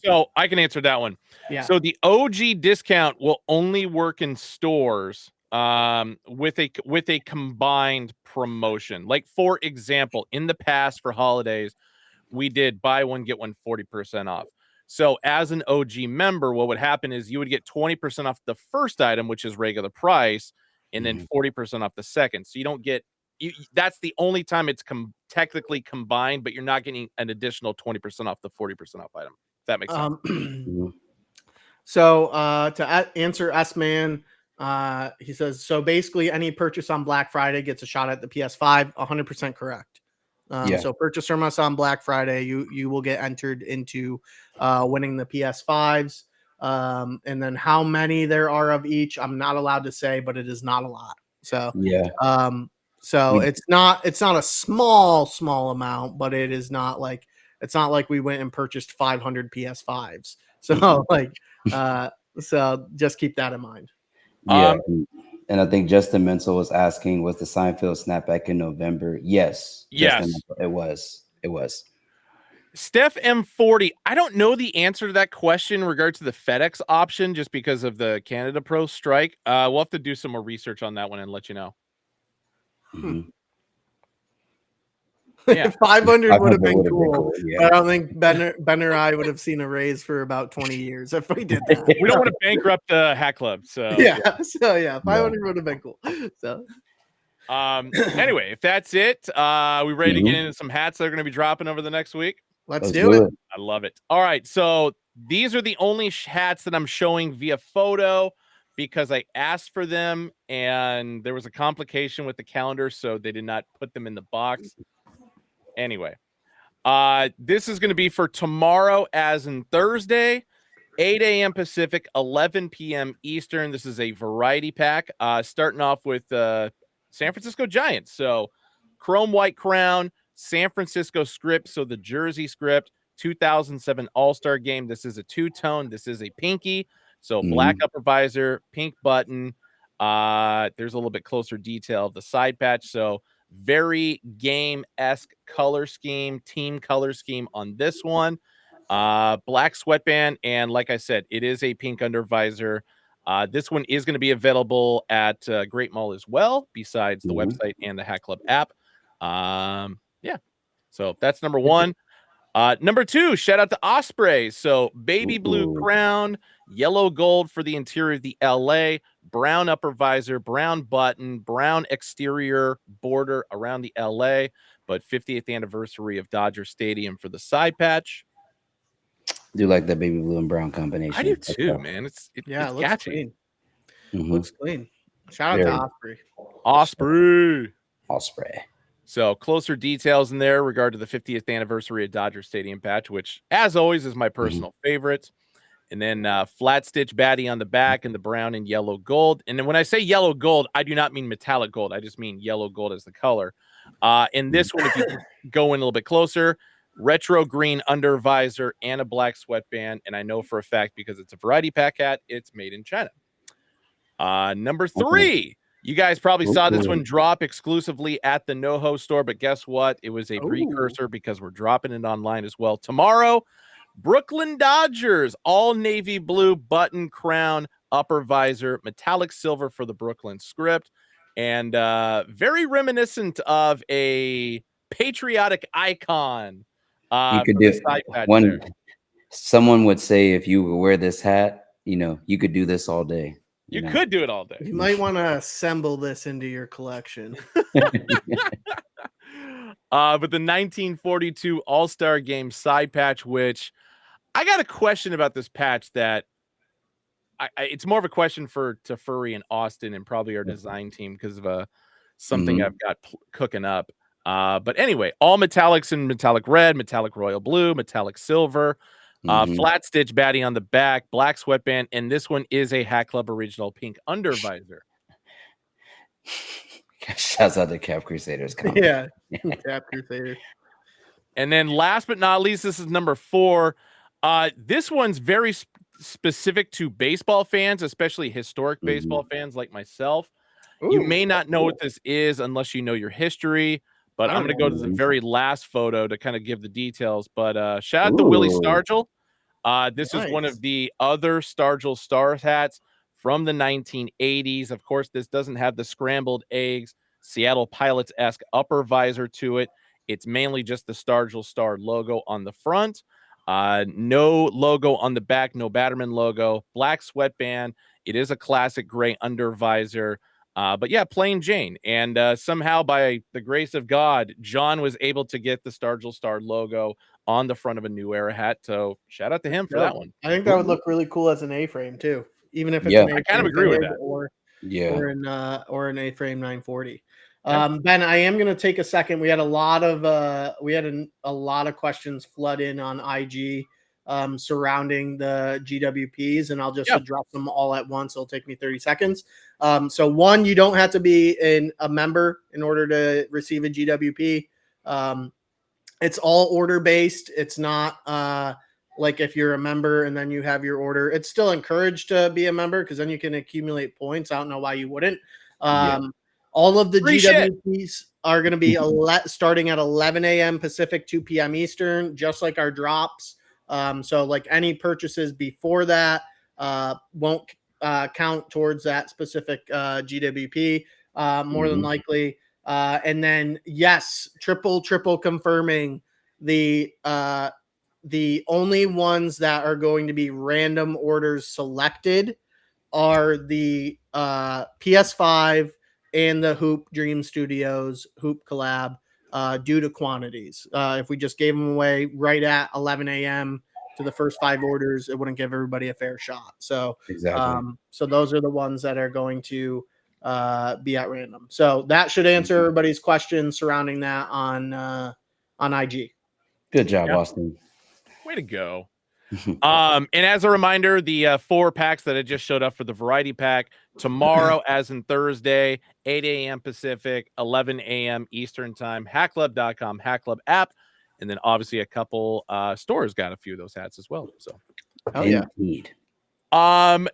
So I can answer that one. Yeah. So the OG discount will only work in stores with a combined promotion. Like, for example, in the past for holidays, we did buy one get one 40% off. So as an OG member, what would happen is you would get 20% off the first item, which is regular price, and then 40% off the second. So you don't get that's the only time it's technically combined, but you're not getting an additional 20% off the 40% off item. If that makes sense. So to answer S-Man, he says, so basically any purchase on Black Friday gets a shot at the PS5. 100% correct. So purchase from us on Black Friday, you will get entered into winning the PS5s. And then how many there are of each, I'm not allowed to say, but it is not a lot. So so it's not a small amount, but it is not like we went and purchased 500 PS5s. So so just keep that in mind. And I think Justin Menzel was asking, was the Seinfeld snapback in November? Yes. It was. Steph M40. I don't know the answer to that question in regard to the FedEx option, just because of the Canada Pro strike. We'll have to do some more research on that one and let you know. 500 would have been cool. But I don't think Ben or I would have seen a raise for about 20 years if we did that. We don't want to bankrupt the Hat Club. So 500 would have been cool. So anyway, if that's it, we ready to get into some hats that are going to be dropping over the next week? Let's do it. I love it. All right, so these are the only hats that I'm showing via photo because I asked for them and there was a complication with the calendar, so they did not put them in the box. Anyway, this is going to be for tomorrow, as in Thursday, 8 a.m. Pacific, 11 p.m. Eastern. This is a variety pack, starting off with San Francisco Giants. So chrome white crown, San Francisco script, so the jersey script, 2007 All-Star game. This is a two-tone. This is a pinky. So black upper visor, pink button. There's a little bit closer detail of the side patch. So very game-esque color scheme, team color scheme on this one. Black sweatband, and like I said, it is a pink under visor. This one is going to be available at Great Mall as well, besides the website and the Hat Club app. So that's number one. Number two, shout out to Osprey. So baby blue crown, yellow gold for the interior of the LA, brown upper visor, brown button, brown exterior border around the LA, but 50th anniversary of Dodger Stadium for the side patch. Do like that baby blue and brown combination. I do too, man. It's it looks catchy. Clean. Looks clean. Shout out to Osprey. So closer details in there regard to the 50th anniversary of Dodger Stadium patch, which, as always, is my personal favorite. And then flat stitch baddie on the back and the brown and yellow gold. And then when I say yellow gold, I do not mean metallic gold. I just mean yellow gold as the color. In this one, if you go in a little bit closer, retro green under visor and a black sweatband. And I know for a fact, because it's a variety pack hat, it's made in China. Number three. You guys probably saw this one drop exclusively at the NoHo store, but guess what? It was a precursor because we're dropping it online as well. Tomorrow, Brooklyn Dodgers, all navy blue button crown, upper visor, metallic silver for the Brooklyn script, and very reminiscent of a patriotic icon. You could do one. Someone would say if you wear this hat, you could do this all day. You could do it all day. You might want to assemble this into your collection. But the 1942 All-Star Game side patch, which I got a question about this patch that it's more of a question to Furry and Austin and probably our design team because of something I've got cooking up. But anyway, all metallics in metallic red, metallic royal blue, metallic silver. Flat stitch baddie on the back, black sweatband, and this one is a Hat Club original pink under visor. Shouts out to Cap Crusaders. Yeah, Cap Crusaders. And then last but not least, this is number four. This one's very specific to baseball fans, especially historic baseball fans like myself. You may not know what this is unless you know your history, but I'm going to go to the very last photo to kind of give the details. But shout out to Willie Stargell. This is one of the other Stargell Stars hats from the 1980s. Of course, this doesn't have the scrambled eggs, Seattle Pilots-esque upper visor to it. It's mainly just the Stargell Star logo on the front. No logo on the back, no Batterman logo, black sweatband. It is a classic gray under visor. But yeah, plain Jane. And somehow, by the grace of God, John was able to get the Stargell Star logo on the front of a New Era hat. So shout out to him for that one. I think that would look really cool as an A-frame too, even if it's an A-frame. I kind of agree with that. Or an A-frame 940. Ben, I am going to take a second. We had a lot of questions flood in on IG surrounding the GWPs, and I'll just address them all at once. It'll take me 30 seconds. So one, you don't have to be a member in order to receive a GWP. It's all order based. It's not like if you're a member and then you have your order. It's still encouraged to be a member because then you can accumulate points. I don't know why you wouldn't. All of the GWPs are going to be starting at 11 a.m. Pacific, 2 p.m. Eastern, just like our drops. So like any purchases before that won't count towards that specific GWP more than likely. And then yes, triple confirming the only ones that are going to be random orders selected are the PS5 and the Hoop Dream Studios Hoop collab due to quantities. If we just gave them away right at 11 a.m. to the first 5 orders, it wouldn't give everybody a fair shot. So so those are the ones that are going to be at random. So that should answer everybody's questions surrounding that on IG. Good job, Austin. Way to go. And as a reminder, the 4 packs that I just showed up for the variety pack tomorrow, as in Thursday, 8 a.m. Pacific, 11 a.m. Eastern time, hackclub.com, Hack Club app. And then obviously a couple stores got a few of those hats as well. So indeed.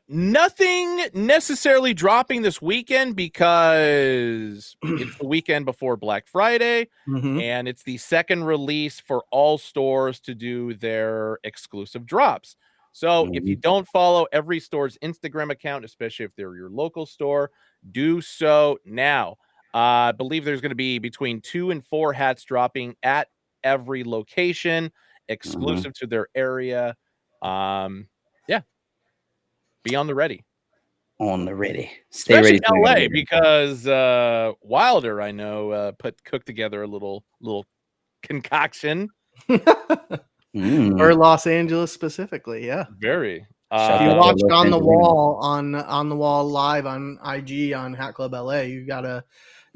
Nothing necessarily dropping this weekend because it's the weekend before Black Friday, and it's the second release for all stores to do their exclusive drops. So if you don't follow every store's Instagram account, especially if they're your local store, do so now. I believe there's going to be between 2 and 4 hats dropping at every location, exclusive to their area. Be on the ready. On the ready. Stay ready. LA, because Wilder, I know, cooked together a little concoction. Or Los Angeles specifically, yeah. Very. If you watched on the wall live on IG on Hat Club LA, you got a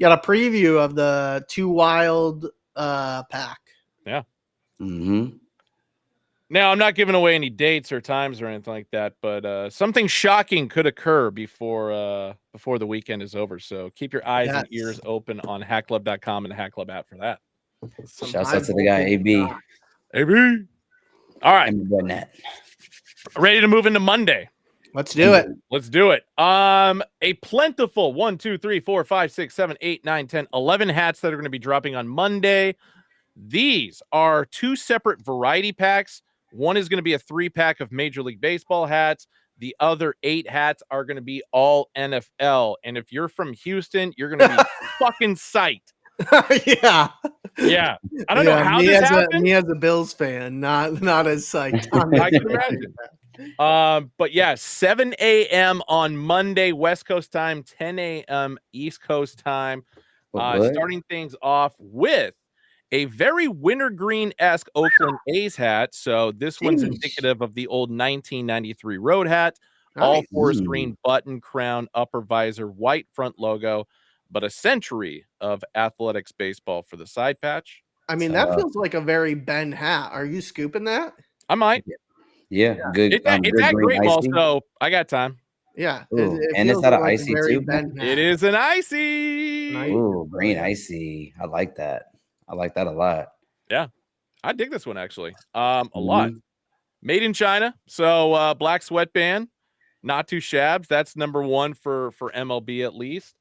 preview of the 2 Wild pack. Yeah. Now, I'm not giving away any dates or times or anything like that, but something shocking could occur before the weekend is over. So keep your eyes and ears open on hackclub.com and the Hack Club app for that. Shouts out to the guy, AB. AB. All right. Ready to move into Monday. Let's do it. Let's do it. A plentiful 1, 2, 3, 4, 5, 6, 7, 8, 9, 10, 11 hats that are going to be dropping on Monday. These are 2 separate variety packs. One is going to be a 3-pack of Major League Baseball hats. The other 8 hats are going to be all NFL. And if you're from Houston, you're going to be fucking psyched. Yeah. I don't know how this happened. Me as a Bills fan, not as psyched. I can imagine. But yeah, 7 a.m. on Monday, West Coast time, 10 a.m. East Coast time. Starting things off with a very wintergreen-esque Oakland A's hat. So this one's indicative of the old 1993 road hat. All forest green button, crown, upper visor, white front logo, but a century of athletics baseball for the side patch. I mean, that feels like a very Ben hat. Are you scooping that? I might. Yeah. Good. It's at Great Ball, so I got time. Yeah. And it's not an icy too? It is an icy. Ooh, green icy. I like that. I like that a lot. Yeah. I dig this one, actually. A lot. Made in China. So black sweatband, not too shabs. That's number one for MLB at least.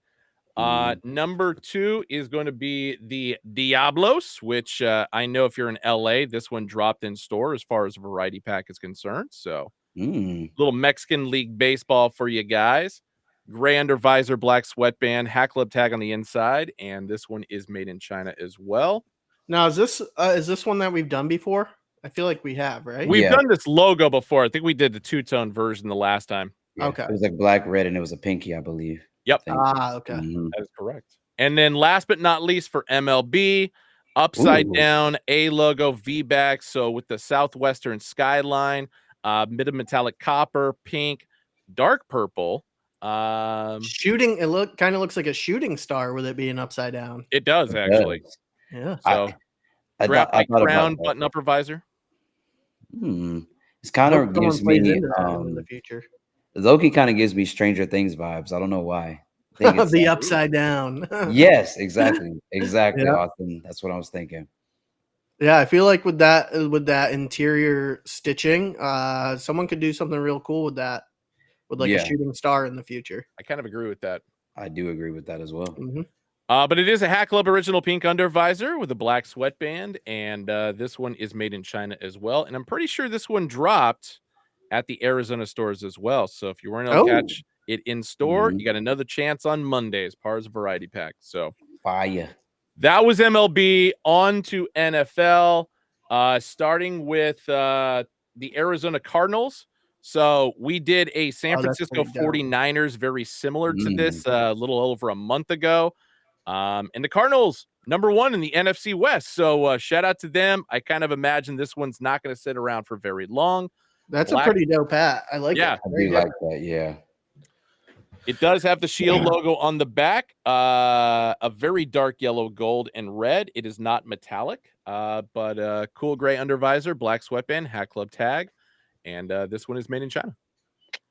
Number 2 is going to be the Diablos, which I know if you're in LA, this one dropped in store as far as a variety pack is concerned. So little Mexican League baseball for you guys. Gray under visor, black sweatband, Hat Club tag on the inside, and this one is made in China as well. Now, is this one that we've done before? I feel like we have, right? We've done this logo before. I think we did the two-tone version the last time. Yeah, okay. It was like black, red, and it was a pinky, I believe. Yep. Okay. That is correct. And then last but not least for MLB, upside down A logo V back. So with the southwestern skyline, mid of metallic copper, pink, dark purple. Shooting, it kind of looks like a shooting star with it being upside down. It does actually. Yeah. So graphite crown, button upper visor. It's kind of gives me in the future. Loki kind of gives me Stranger Things vibes. I don't know why. I think it's the upside down. Yes, exactly. Yeah. Austin. That's what I was thinking. Yeah, I feel like with that interior stitching, someone could do something real cool with that, with like a shooting star in the future. I kind of agree with that. I do agree with that as well. But it is a Hat Club original pink under visor with a black sweatband, and this one is made in China as well. And I'm pretty sure this one dropped at the Arizona stores as well. So if you weren't able to catch it in store, you got another chance on Monday as part of a variety pack. So fire. That was MLB. On to NFL, starting with the Arizona Cardinals. So we did a San Francisco 49ers, very similar to this, a little over a month ago. And the Cardinals, number 1 in the NFC West. So shout out to them. I kind of imagine this one's not going to sit around for very long. That's a pretty dope hat. I like it. I do like that. Yeah. It does have the Shield logo on the back, a very dark yellow, gold, and red. It is not metallic, but cool gray under visor, black sweatband, Hat Club tag, and this one is made in China.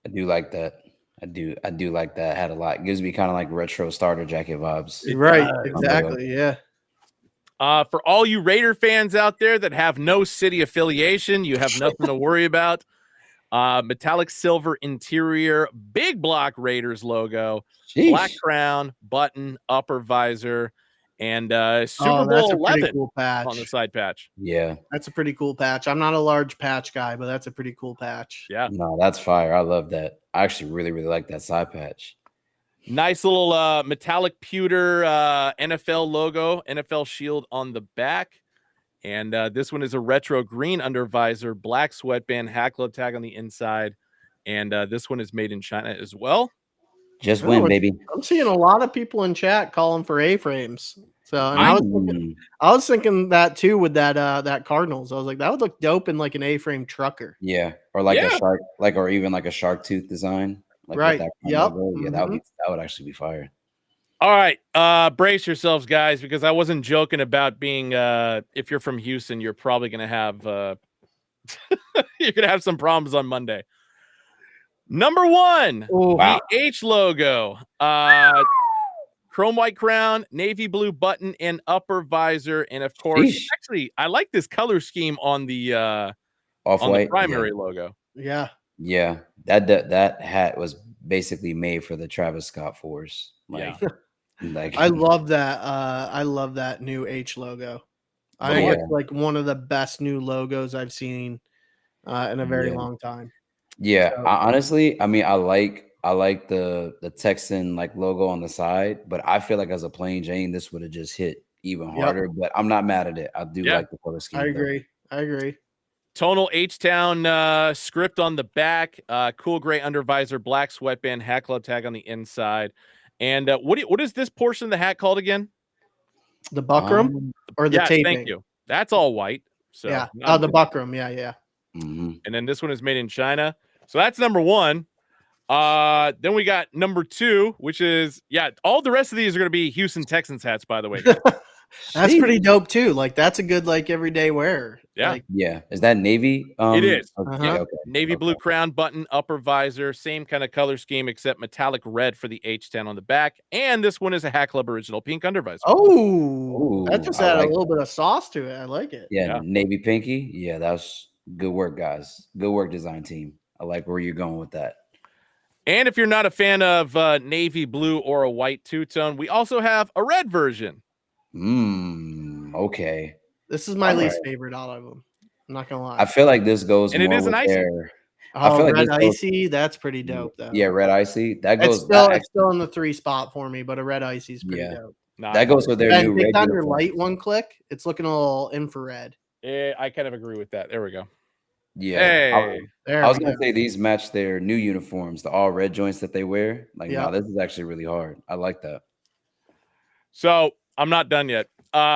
I do like that. I do like that hat a lot. It gives me kind of like retro starter jacket vibes. Right, exactly. Yeah. For all you Raider fans out there that have no city affiliation, you have nothing to worry about. Metallic silver interior, big block Raiders logo, black crown, button, upper visor, and Super Bowl 11 cool patch on the side patch. Yeah, that's a pretty cool patch. I'm not a large patch guy, but that's a pretty cool patch. Yeah, no, that's fire. I love that. I actually really like that side patch. Nice little metallic pewter NFL logo, NFL shield on the back. And this one is a retro green under visor, black sweatband, Hat Club tag on the inside. And this one is made in China as well. Just win, baby. I'm seeing a lot of people in chat calling for A-frames. So I was thinking that too with that Cardinals. I was like, that would look dope in like an A-frame trucker. Yeah, or like a shark, or even like a shark tooth design. Like right. Yeah, that would actually be fire. All right, brace yourselves, guys, because I wasn't joking about being. If you're from Houston, you're probably gonna have you're gonna have some problems on Monday. Number 1, the H logo, chrome white crown, navy blue button and upper visor, and of course, actually, I like this color scheme on the off-white primary logo. Yeah, that hat was basically made for the Travis Scott Force. I love that. I love that new H logo. I think it's like one of the best new logos I've seen in a very long time. Yeah, so, honestly, I mean, I like the Texan like logo on the side, but I feel like as a plain Jane, this would have just hit even harder. But I'm not mad at it. I do like the color scheme. I agree. Tonal H-Town script on the back, cool gray under visor, black sweatband, Hat Club tag on the inside. And what is this portion of the hat called again? The buckram or the taping? Thank you. That's all white. So yeah. The buckram. Yeah. And then this one is made in China. So that's number 1. Then we got number 2, which is all the rest of these are going to be Houston Texans hats, by the way. That's pretty dope too. Like that's a good like everyday wear. Yeah. Is that navy? It is. Okay. Navy blue crown, button, upper visor, same kind of color scheme except metallic red for the H10 on the back. And this one is a Hat Club original pink under visor. Oh, that just added a little bit of sauce to it. I like it. Yeah, navy pinky. Yeah, Good work, guys. Good work, design team. I like where you're going with that. And if you're not a fan of navy blue or a white two-tone, we also have a red version. Okay. This is my least favorite out of them. I'm not gonna lie. I feel like this goes and more it is an with icy. their. I feel like red icy. That's pretty dope, though. Yeah, red icy. That goes. It's still in the 3 spot for me, but a red icy is pretty dope. That goes with their new red. On your uniforms. light one click, it's looking a little infrared. I kind of agree with that. There we go. Yeah. Hey. I was gonna say these match their new uniforms, the all red joints that they wear. Like, no, this is actually really hard. I like that. So I'm not done yet.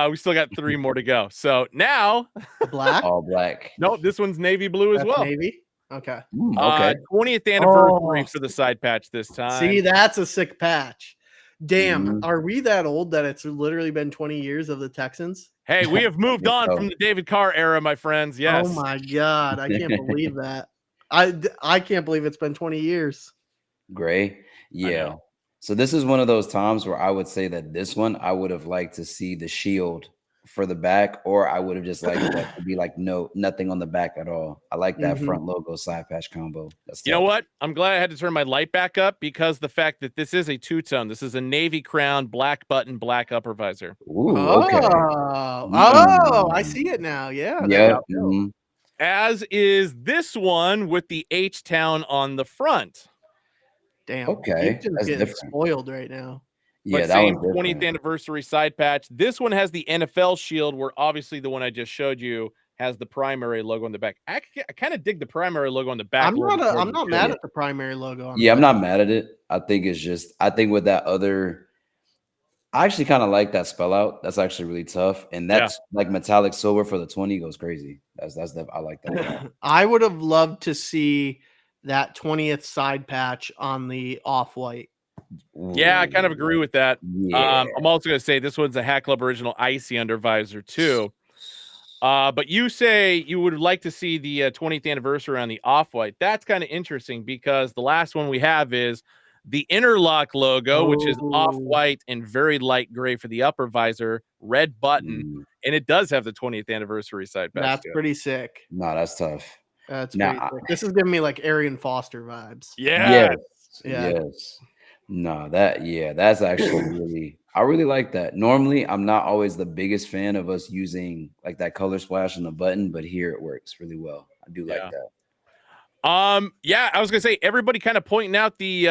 We still got 3 more to go. So now black, all black. Nope, this one's navy blue as well. Navy. Okay. Okay. 20th anniversary for the side patch this time. See, that's a sick patch. Damn, are we that old that it's literally been 20 years of the Texans? Hey, we have moved on from the David Carr era, my friends. Yes. Oh my God, I can't believe that. I can't believe it's been 20 years. Gray. Yeah. So this is one of those times where I would say that this one I would have liked to see the shield for the back, or I would have just liked that to be like nothing on the back at all. I like that front logo side patch combo. That's you know what? I'm glad I had to turn my light back up because the fact that this is a two-tone. This is a navy crown, black button, black upper visor. Ooh, okay. I see it now. Yeah. Yeah. As is this one with the H-Town on the front. Damn. Okay. That's getting spoiled right now. Yeah, but that same was 20th anniversary side patch. This one has the NFL shield, where obviously the one I just showed you has the primary logo on the back. I kind of dig the primary logo on the back. I'm not mad at the primary logo. I'm not mad at it. I think it's just with that other. I actually kind of like that spell out. That's actually really tough, and that's like metallic silver for the 20 goes crazy. I like that. I would have loved to see that 20th side patch on the off-white. Yeah, I kind of agree with that. Yeah. I'm also going to say this one's a Hat Club original icy under visor too. But you say you would like to see the 20th anniversary on the off-white. That's kind of interesting because the last one we have is the Interlock logo, which is off-white and very light gray for the upper visor, red button, and it does have the 20th anniversary side patch. That's pretty sick. No, that's tough. That's pretty sick. This is giving me like Arian Foster vibes. Yeah. Yes. No, that's actually really, I really like that. Normally, I'm not always the biggest fan of us using like that color splash on the button, but here it works really well. I do like that. I was gonna say everybody kind of pointing out the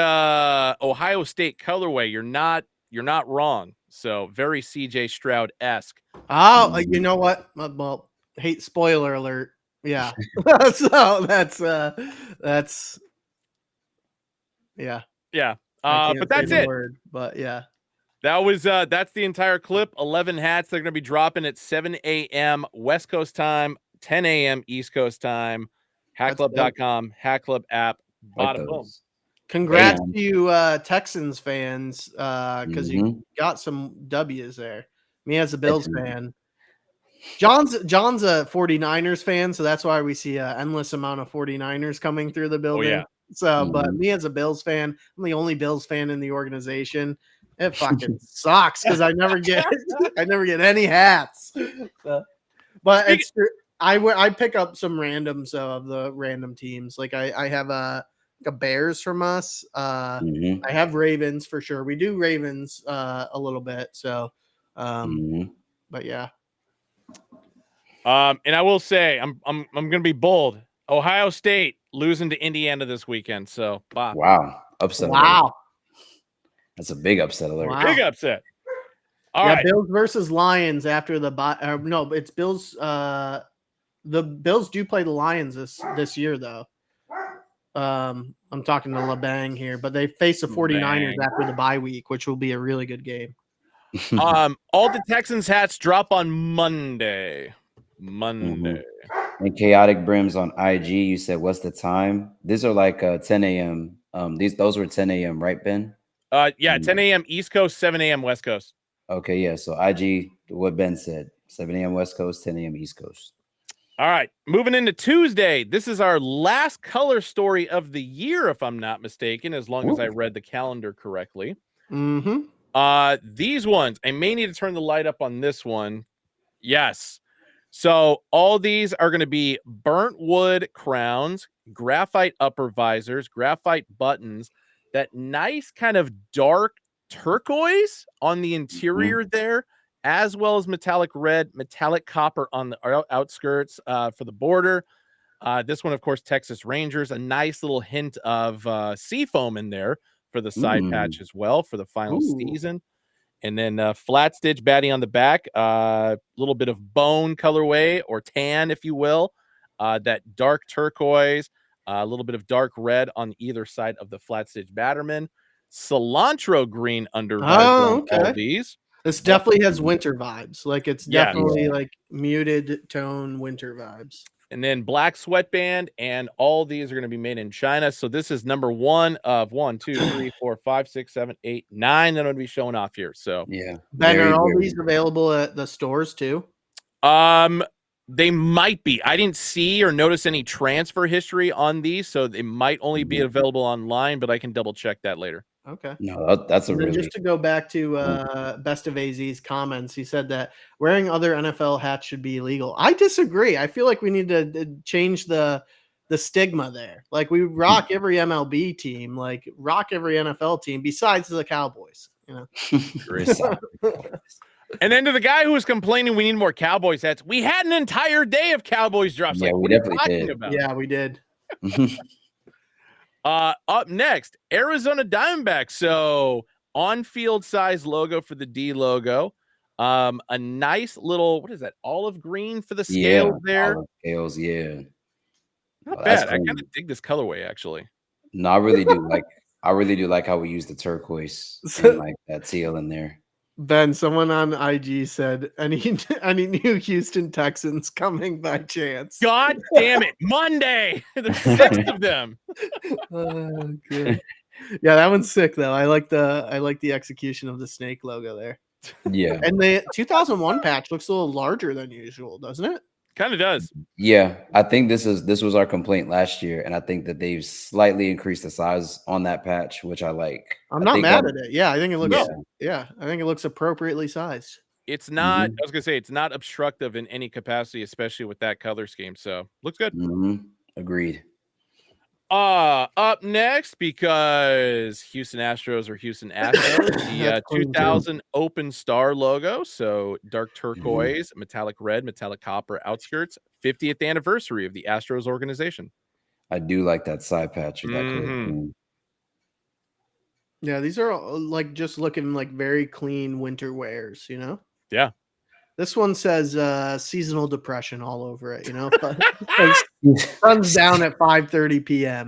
Ohio State colorway. You're not wrong. So very CJ Stroud-esque. Oh, you know what? Well, spoiler alert. Yeah. So that's yeah. But that's it. But yeah. That was that's the entire clip. 11 hats. They're gonna be dropping at 7 a.m. West Coast time, 10 a.m. East Coast time. Hatclub.com, Hat Club app. Bada boom. Congrats to you Texans fans, because you got some W's there. Me as a Bills fan. John's a 49ers fan, so that's why we see an endless amount of 49ers coming through the building. So, but me as a Bills fan, I'm the only Bills fan in the organization. It fucking sucks because I never get any hats. But it's I pick up some randoms of the random teams. Like I have a Bears from us. I have Ravens for sure. We do Ravens a little bit. So, but yeah. And I will say I'm gonna be bold. Ohio State losing to Indiana this weekend. So wow, upset. Wow, alert. That's a big upset alert. Wow. Big upset. All right, Bills versus Lions after the no, it's Bills. The Bills do play the Lions this year though. I'm talking to LeBang here, but they face the 49ers after the bye week, which will be a really good game. All the Texans hats drop on Monday. And Chaotic Brims on IG, you said, what's the time? These are like 10 a.m. Those were 10 a.m., right, Ben? 10 a.m. East Coast, 7 a.m. West Coast. Okay, yeah. So IG, what Ben said, 7 a.m. West Coast, 10 a.m. East Coast. All right, moving into Tuesday. This is our last color story of the year, if I'm not mistaken, as long as I read the calendar correctly. These ones, I may need to turn the light up on this one. Yes. So all these are going to be burnt wood crowns, graphite upper visors, graphite buttons, that nice kind of dark turquoise on the interior there, as well as metallic red, metallic copper on the outskirts for the border. This one, of course, Texas Rangers, a nice little hint of seafoam in there for the side patch as well for the final season. And then flat stitch baddie on the back, a little bit of bone colorway or tan, if you will. That dark turquoise, a little bit of dark red on either side of the flat stitch batterman. Cilantro green under visor on all these. This definitely has winter vibes. Like it's definitely like muted tone winter vibes. And then black sweatband, and all these are going to be made in China. So this is number 1 of 1, 2, 3, 4, 5, 6, 7, 8, 9 that I'm going to be showing off here. So Ben, are all these available at the stores too? They might be. I didn't see or notice any transfer history on these, so they might only be available online, but I can double check that later. Okay. No, that's a really... Just to go back to Best of AZ's comments, he said that wearing other NFL hats should be illegal. I disagree. I feel like we need to change the stigma there. Like we rock every MLB team, like rock every NFL team besides the Cowboys, you know. And then to the guy who was complaining we need more Cowboys hats, we had an entire day of Cowboys drops. Yeah, like, we definitely did. About? Yeah, we did. Up next, Arizona Diamondbacks. So on-field size logo for the D logo. A nice little, what is that? Olive green for the scales there. Olive scales, Not bad. I kind of dig this colorway actually. No, I really do like how we use the turquoise and like that teal in there. Ben, someone on IG said, any new Houston Texans coming by chance? God damn it. Monday. There's 6 of them. Good. Yeah, that one's sick though. I like the execution of the snake logo there. Yeah. And the 2001 patch looks a little larger than usual, doesn't it? Kind of does. Yeah, I think this was our complaint last year, and I think that they've slightly increased the size on that patch, which I like. I'm not mad at it. Yeah, I think it looks I think it looks appropriately sized. It's not, I was gonna say, it's not obstructive in any capacity, especially with that color scheme. So looks good. Agreed. Up next, because Houston Astros or Houston Astros, the 2000 Open Star logo. So dark turquoise, metallic red, metallic copper outskirts, 50th anniversary of the Astros organization. I do like that side patch with that color. Yeah, these are all, like just looking like very clean winter wears, you know? Yeah. This one says seasonal depression all over it, you know? Sun's down at 5:30 p.m.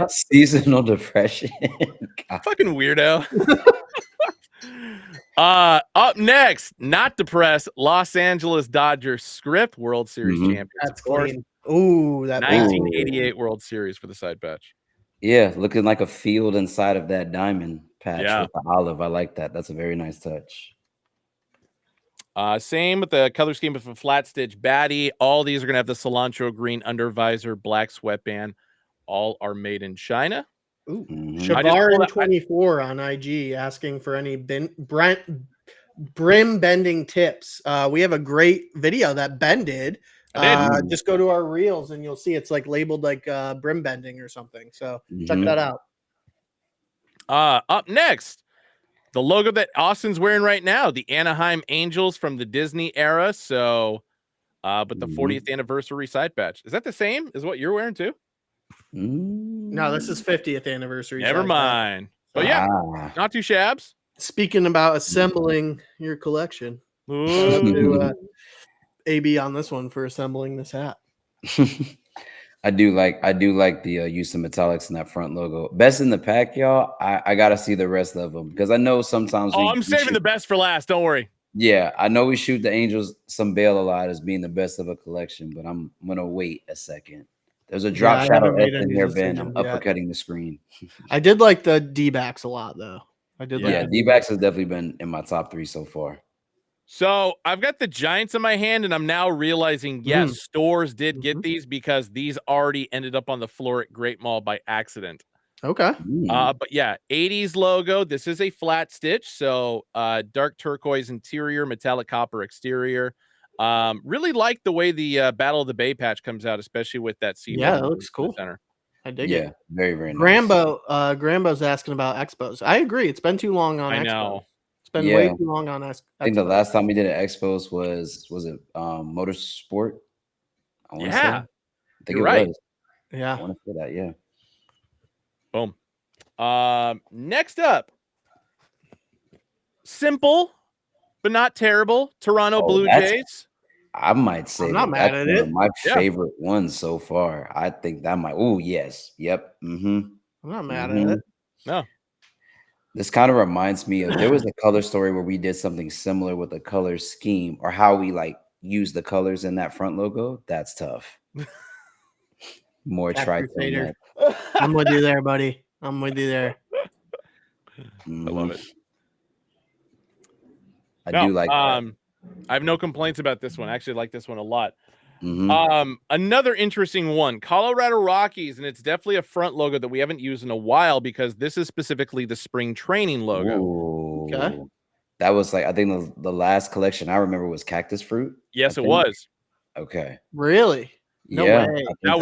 Seasonal depression. Fucking weirdo. Up next, not depressed, Los Angeles Dodgers script, World Series champions. That's clean. Ooh, that 1988 World Series for the side patch. Yeah, looking like a field inside of that diamond patch with the olive. I like that. That's a very nice touch. Same with the color scheme of a flat stitch baddie. All these are going to have the cilantro green under visor, black sweatband. All are made in China. Ooh. Shavar24 on IG asking for any brim bending tips. We have a great video that Ben did. Just go to our reels and you'll see it's like labeled like brim bending or something. So check that out. Up next, the logo that Austin's wearing right now, the Anaheim Angels from the Disney era. So, but the 40th anniversary side patch. Is that the same as what you're wearing too? No, this is 50th anniversary. Never mind. But yeah, not too shabs. Speaking about assembling your collection, to AB on this one for assembling this hat. I do like the use of metallics in that front logo. Best in the pack, y'all. I gotta see the rest of them because I know sometimes. I'm saving the best for last. Don't worry. Yeah, I know we shoot the Angels some bail a lot as being the best of a collection, but I'm gonna wait a second. There's a drop shadow in there, Ben. I'm uppercutting the screen. I did like the D-backs a lot, though. I did. Yeah, D-backs has definitely been in my top 3 so far. So I've got the Giants in my hand, and I'm now realizing, yes, stores did get these because these already ended up on the floor at Great Mall by accident. Okay. But yeah, 80s logo. This is a flat stitch. So dark turquoise interior, metallic copper exterior. Really like the way the Battle of the Bay patch comes out, especially with that C Yeah, it logo looks in the cool. center. I dig Yeah, it. very, very nice. Grambo's asking about Expos. I agree. It's been too long on I Expos. know. It's been way too long on Expos. I think the last time we did an Expos was it Motorsport? I want to say. I think You're it right. was. Yeah. I want to say that. Yeah. Boom. Next up, simple but not terrible. Toronto Blue Jays. I might say I'm not mad that's at one it. of my favorite ones so far. I think that might. Oh yes, yep. I'm not mad at it. No. This kind of reminds me of there was a color story where we did something similar with the color scheme or how we like use the colors in that front logo. That's tough. More tritone. I'm with you there, buddy. I'm with you there. I love it. I do like that. I have no complaints about this one. I actually like this one a lot. Another interesting one, Colorado Rockies, and it's definitely a front logo that we haven't used in a while because this is specifically the spring training logo. Ooh. Okay. That was like I think the last collection I remember was cactus fruit. Yes, it was. Okay. Really? No way. Now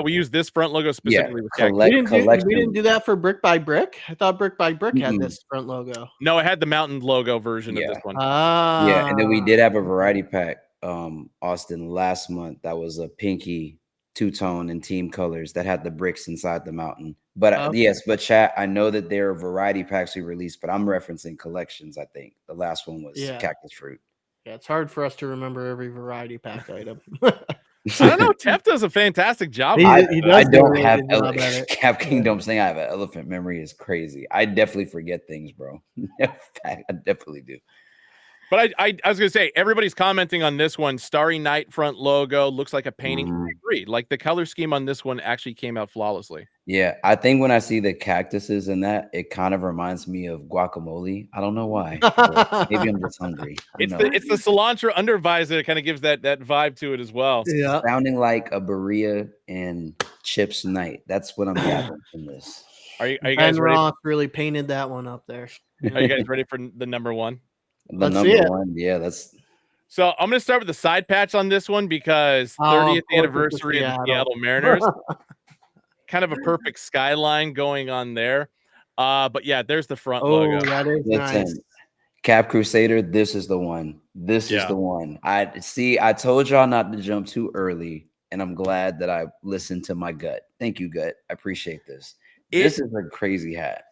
we use this front logo specifically with cactus. We didn't do that for Brick by Brick. I thought Brick by Brick had this front logo. No, it had the mountain logo version of this one. Yeah, and then we did have a variety pack, Austin, last month. That was a pinky two-tone and team colors that had the bricks inside the mountain. But yes, but chat, I know that there are variety packs we released, but I'm referencing collections. I think the last one was cactus fruit. Yeah, it's hard for us to remember every variety pack item. I don't know. Tef does a fantastic job. I don't have Cap Kingdom saying I have an elephant memory is crazy. I definitely forget things, bro. I definitely do. But I was gonna say everybody's commenting on this one. Starry Night front logo looks like a painting. I agree. Like the color scheme on this one actually came out flawlessly. Yeah, I think when I see the cactuses in that, it kind of reminds me of guacamole. I don't know why. Maybe I'm just hungry. It's the cilantro under visor that kind of gives that vibe to it as well. Yeah, sounding like a Berea and Chips night. That's what I'm gathering from this. Are you guys ready? Roth really painted that one up there. Are you guys ready for the number one? The number one, yeah. That's so. I'm going to start with the side patch on this one because 30th anniversary of the Seattle Mariners. Kind of a perfect skyline going on there. But yeah, there's the front logo. That is nice. Cap Crusader, this is the one. This is the one. I told y'all not to jump too early, and I'm glad that I listened to my gut. Thank you, gut. I appreciate this. This is a crazy hat.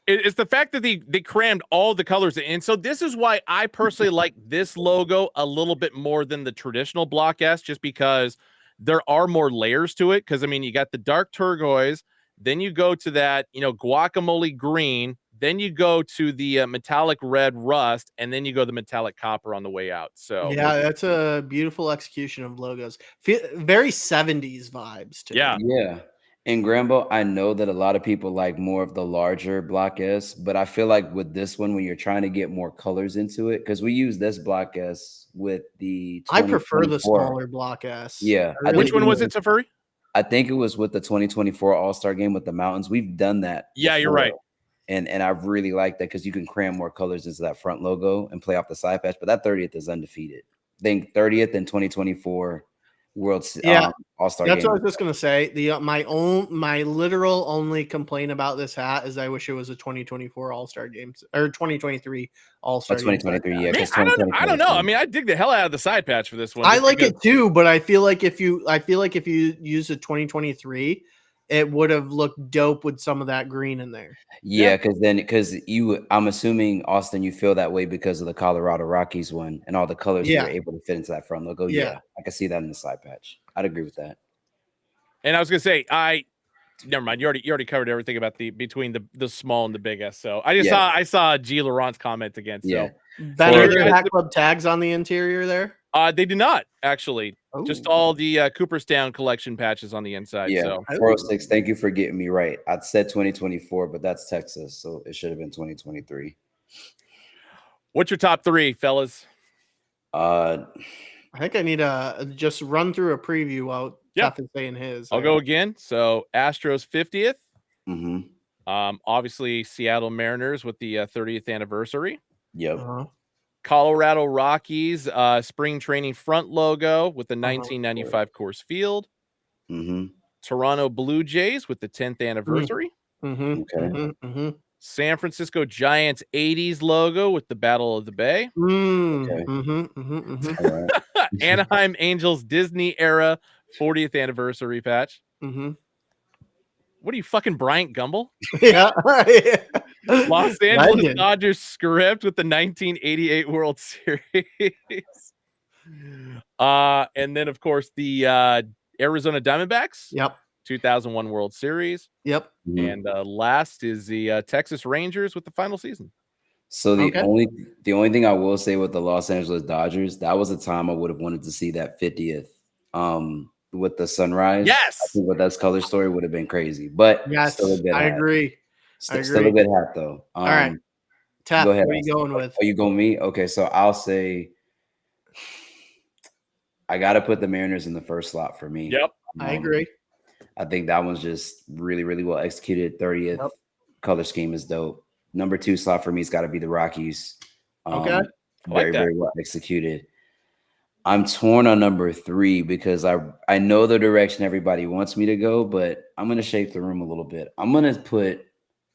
It's the fact that they crammed all the colors in. And so this is why I personally like this logo a little bit more than the traditional Block S, just because there are more layers to it. Because I mean, you got the dark turquoise, then you go to that, guacamole green, then you go to the metallic red rust, and then you go the metallic copper on the way out. So yeah, that's a beautiful execution of logos. Very 70s vibes too. Yeah. And Grambo, I know that a lot of people like more of the larger Block S, but I feel like with this one, when you're trying to get more colors into it, because we use this Block S with the I prefer the smaller Block S. Yeah. Really which one was it, Safari? I think it was with the 2024 All-Star game with the mountains. We've done that. Yeah, you're right. And I really like that because you can cram more colors into that front logo and play off the side patch. But that 30th is undefeated. I think 30th and 2024 World All-Star That's game. what I was just gonna say. My literal only complaint about this hat is I wish it was a 2024 All-Star games or 2023 All-Star. 2023, yeah. I don't know. I mean, I dig the hell out of the side patch for this one. I like it too, but I feel like if you use a 2023, it would have looked dope with some of that green in there. Yeah, I'm assuming, Austin, you feel that way because of the Colorado Rockies one and all the colors you were able to fit into that front logo. Yeah, I can see that in the side patch. I'd agree with that. And I was gonna say, never mind. You already covered everything about between the small and the big S. So I saw G. Laurent's comment again. So better than Hat Club tags on the interior there. They do not actually. Just all the Cooperstown collection patches on the inside. Yeah, so 406. Thank you for getting me right. I said 2024, but that's Texas, so it should have been 2023. What's your top three, fellas? I think I need to just run through a preview while Tough is saying his. I'll go again. So Astros 50th. Mm-hmm. Obviously Seattle Mariners with the 30th anniversary. Yep. Colorado Rockies spring training front logo with the 1995 Coors Field. Toronto Blue Jays with the 10th anniversary. San Francisco Giants 80s logo with the Battle of the Bay. Anaheim Angels Disney era 40th anniversary patch. What are you, fucking Bryant Gumbel? Yeah. Los Angeles Dodgers script with the 1988 World Series. And then, of course, the Arizona Diamondbacks. 2001 World Series. And last is the Texas Rangers with the final season. So the only thing I will say with the Los Angeles Dodgers, that was a time I would have wanted to see that 50th with the sunrise. Yes. I think what that's color story would have been crazy. But still a good hat. Agree. Still a good hat though. All right. Tap, go ahead. What are you going with? Are you going me? Okay, so I'll say I gotta put the Mariners in the first slot for me. I agree. I think that one's just really, really well executed. 30th color scheme is dope. Number 2 slot for me has got to be the Rockies. Very well executed. I'm torn on number 3 because I know the direction everybody wants me to go, but I'm gonna shake the room a little bit. I'm gonna put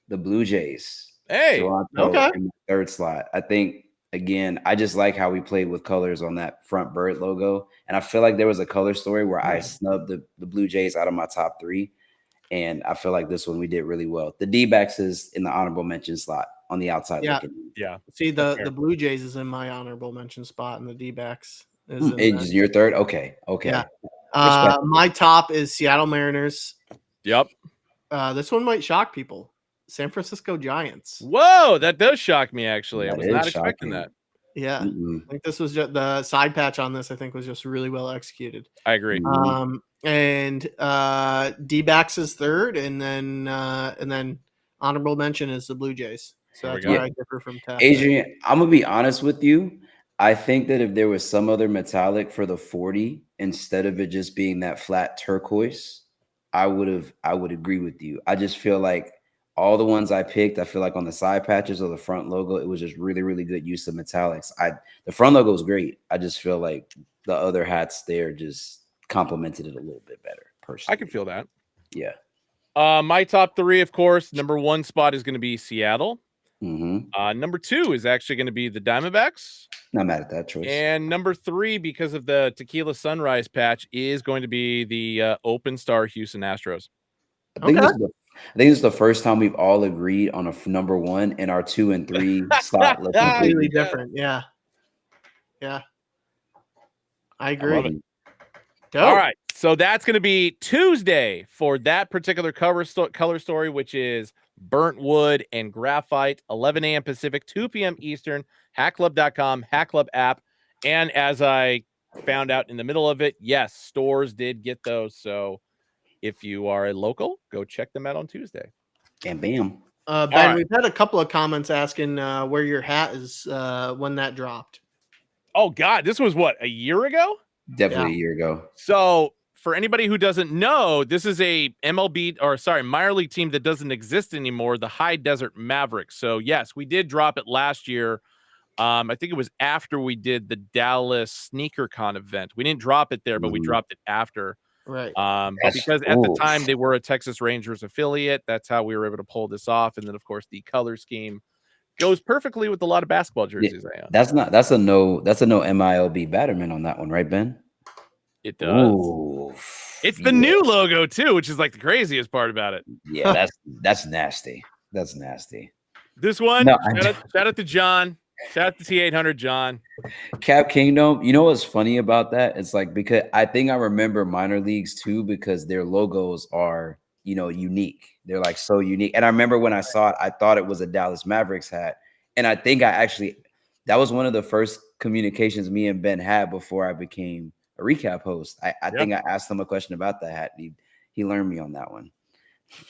the Blue Jays. Toronto in the 3rd slot. I think again, I just like how we played with colors on that front bird logo. And I feel like there was a color story where I snubbed the Blue Jays out of my top 3. And I feel like this one we did really well. The D-backs is in the honorable mention slot on the outside. See, the Blue Jays is in my honorable mention spot, and the D-backs is your 3rd. Okay. My top is Seattle Mariners. This one might shock people. San Francisco Giants. Whoa, that does shock me, actually. I was not expecting that. I think this was just the side patch on this, I think, was just really well executed. I agree. And D-backs is 3rd, and then honorable mention is the Blue Jays. So that's where I differ from Tap. Adrian, I'm gonna be honest with you. I think that if there was some other metallic for the 40 instead of it just being that flat turquoise, I would agree with you. I just feel like all the ones I picked, I feel like on the side patches or the front logo, it was just really, really good use of metallics. The front logo was great. I just feel like the other hats there just complemented it a little bit better, personally. I can feel that. Yeah. My top 3, of course, number 1 spot is going to be Seattle. Number 2 is actually going to be the Diamondbacks. Not mad at that choice. And number 3, because of the Tequila Sunrise patch, is going to be the Open Star Houston Astros. I think this is the first time we've all agreed on a number 1 and our 2 and 3 slot look completely different. Yeah. I agree. All right. So that's going to be Tuesday for that particular color story, which is Burnt Wood and Graphite, 11 a.m. Pacific, 2 p.m. Eastern, hackclub.com, hackclub app. And as I found out in the middle of it, yes, stores did get those. So if you are a local, go check them out on Tuesday. And bam. Ben, we've had a couple of comments asking where your hat is when that dropped. Oh, God. This was what, a year ago? Definitely a year ago. So for anybody who doesn't know, this is a minor league team that doesn't exist anymore, the High Desert Mavericks. So, yes, we did drop it last year. I think it was after we did the Dallas SneakerCon event. We didn't drop it there, but we dropped it after. Right. But because at the time they were a Texas Rangers affiliate, that's how we were able to pull this off. And then, of course, the color scheme goes perfectly with a lot of basketball jerseys. That's a no MILB Batterman on that one, right, Ben? It does. Ooh, it's the new logo too, which is like the craziest part about it. Yeah, that's nasty. That's nasty. This one, shout out to John. Shout out to T800 John. Cap Kingdom. You know what's funny about that? It's like, because I think I remember minor leagues too, because their logos are, unique. They're like so unique. And I remember when I saw it, I thought it was a Dallas Mavericks hat. And I think that was one of the first communications me and Ben had before I became a recap host. I think I asked him a question about that hat. He learned me on that one.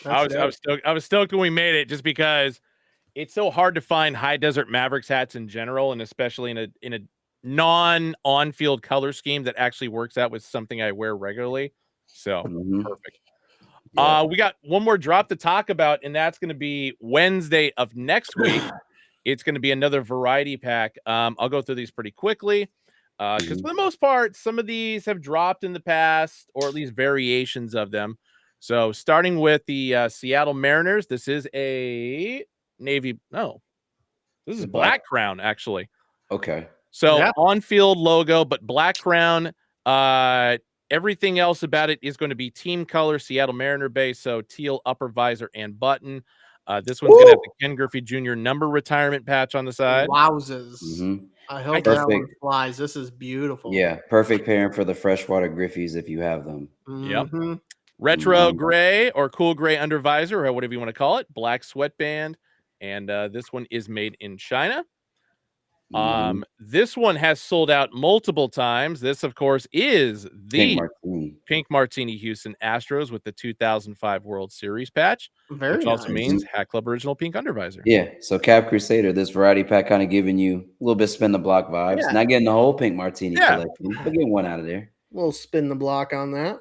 I was stoked when we made it, just because it's so hard to find High Desert Mavericks hats in general, and especially in a non-on-field color scheme that actually works out with something I wear regularly. So perfect. Yeah. We got one more drop to talk about, and that's going to be Wednesday of next week. it's going to be another variety pack. I'll go through these pretty quickly because for the most part, some of these have dropped in the past, or at least variations of them. So starting with the Seattle Mariners, this is a navy. No, this is black crown, actually. Okay. So on-field logo, but black crown. Everything else about it is going to be team color, Seattle Mariner base. So teal upper visor and button. This one's going to have the Ken Griffey Jr. number retirement patch on the side. Wowzers. I hope that one flies. This is beautiful. Yeah, perfect pairing for the freshwater Griffies if you have them. Yep. Retro gray or cool gray under visor, or whatever you want to call it. Black sweatband. And this one is made in China. This one has sold out multiple times. This, of course, is the Pink Martini Houston Astros with the 2005 World Series patch, which also means Hat Club Original Pink Undervisor. Yeah, so Cap Crusader, this variety pack kind of giving you a little bit spin the block vibes. Yeah. Not getting the whole Pink Martini collection, but getting one out of there. A little spin the block on that.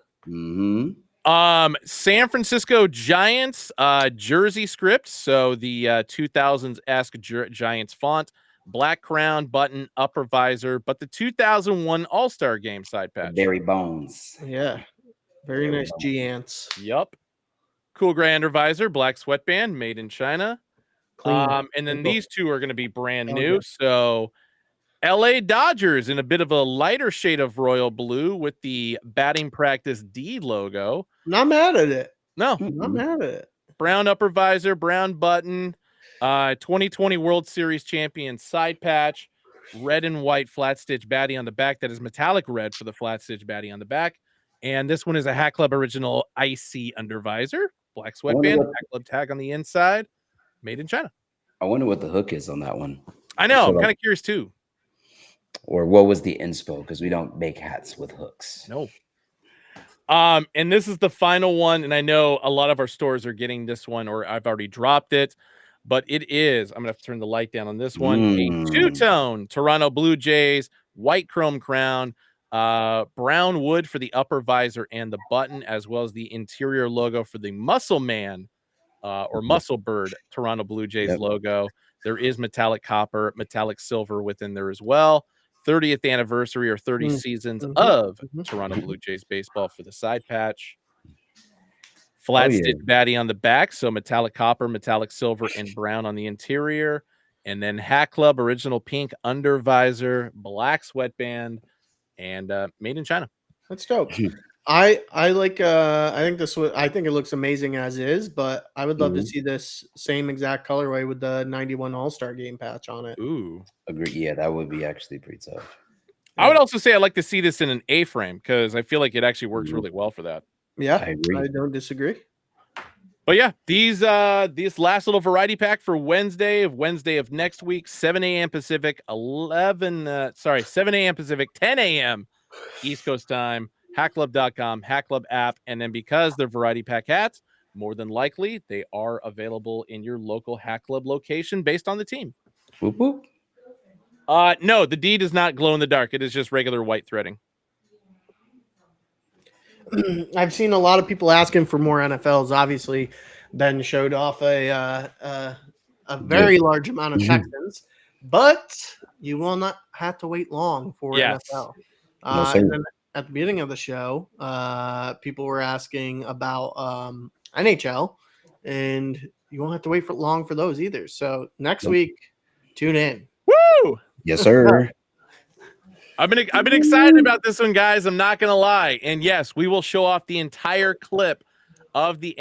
San Francisco Giants jersey script, so the 2000s-esque Giants font. Black crown, button, upper visor, but the 2001 All-Star Game side patch. Barry Bones. Yeah. Very nice Giants. Yup. Cool gray under visor, black sweatband, made in China. And then these two are going to be brand new. So LA Dodgers in a bit of a lighter shade of royal blue with the batting practice D logo. Not mad at it. No. Not mad at it. Brown upper visor, brown button. 2020 World Series champion side patch, red and white flat stitch baddie on the back. That is metallic red for the flat stitch baddie on the back. And this one is a Hat Club original icy under visor, black sweatband, Hat Club tag on the inside, made in China. I wonder what the hook is on that one. I know. I'm kind of curious too. Or what was the inspo? Because we don't make hats with hooks. No. And this is the final one. And I know a lot of our stores are getting this one, or I've already dropped it. But it is, I'm going to have to turn the light down on this one, a two-tone Toronto Blue Jays, white chrome crown, brown wood for the upper visor and the button, as well as the interior logo for the Muscle Man or Muscle Bird Toronto Blue Jays logo. There is metallic copper, metallic silver within there as well. 30th anniversary or 30 seasons of Toronto Blue Jays baseball for the side patch. Flat stitch baddie on the back, so metallic copper, metallic silver, and brown on the interior. And then Hat Club original pink under visor, black sweatband, and made in China. That's dope. I like I think it looks amazing as is, but I would love to see this same exact colorway with the 91 All-Star Game patch on it. Ooh. Agree. Yeah, that would be actually pretty tough. I would also say I'd like to see this in an A-frame because I feel like it actually works really well for that. Yeah, I don't disagrey. But yeah, these last little variety pack for Wednesday of next week, 7 a.m. Pacific, 7 a.m. Pacific, 10 a.m. East Coast time, hatclub.com, Hat Club app, and then because they're variety pack hats, more than likely they are available in your local Hat Club location based on the team. Whoop, whoop. No, the D does not glow in the dark. It is just regular white threading. I've seen a lot of people asking for more NFLs. Obviously, Ben showed off a very large amount of Texans, but you will not have to wait long for NFL. And then at the beginning of the show, people were asking about NHL, and you won't have to wait for long for those either. So next week, tune in. Woo! Yes, sir. I've been excited about this one, guys. I'm not gonna lie. And yes, we will show off the entire clip of the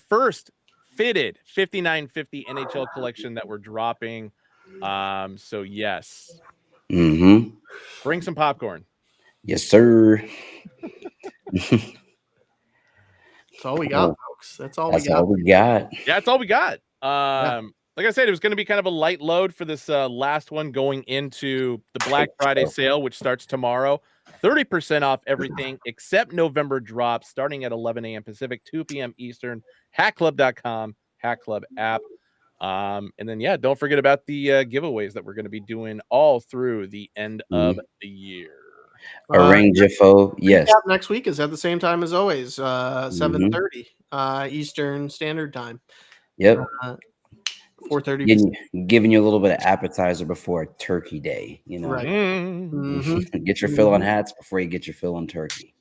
first fitted 5950 NHL collection that we're dropping. So yes. Bring some popcorn. Yes, sir. That's all we got, folks. That's all we got. Yeah, that's all we got. Like I said, it was going to be kind of a light load for this last one going into the Black Friday sale, which starts tomorrow. 30% off everything except November drops starting at 11 a.m. Pacific, 2 p.m. Eastern, hatclub.com, Hat Club app. And then, don't forget about the giveaways that we're going to be doing all through the end of the year. Yes. Next week is at the same time as always, 7:30 Eastern Standard Time. Yep. 4:30. Giving you a little bit of appetizer before Turkey Day, you know. Right. Get your fill on hats before you get your fill on turkey.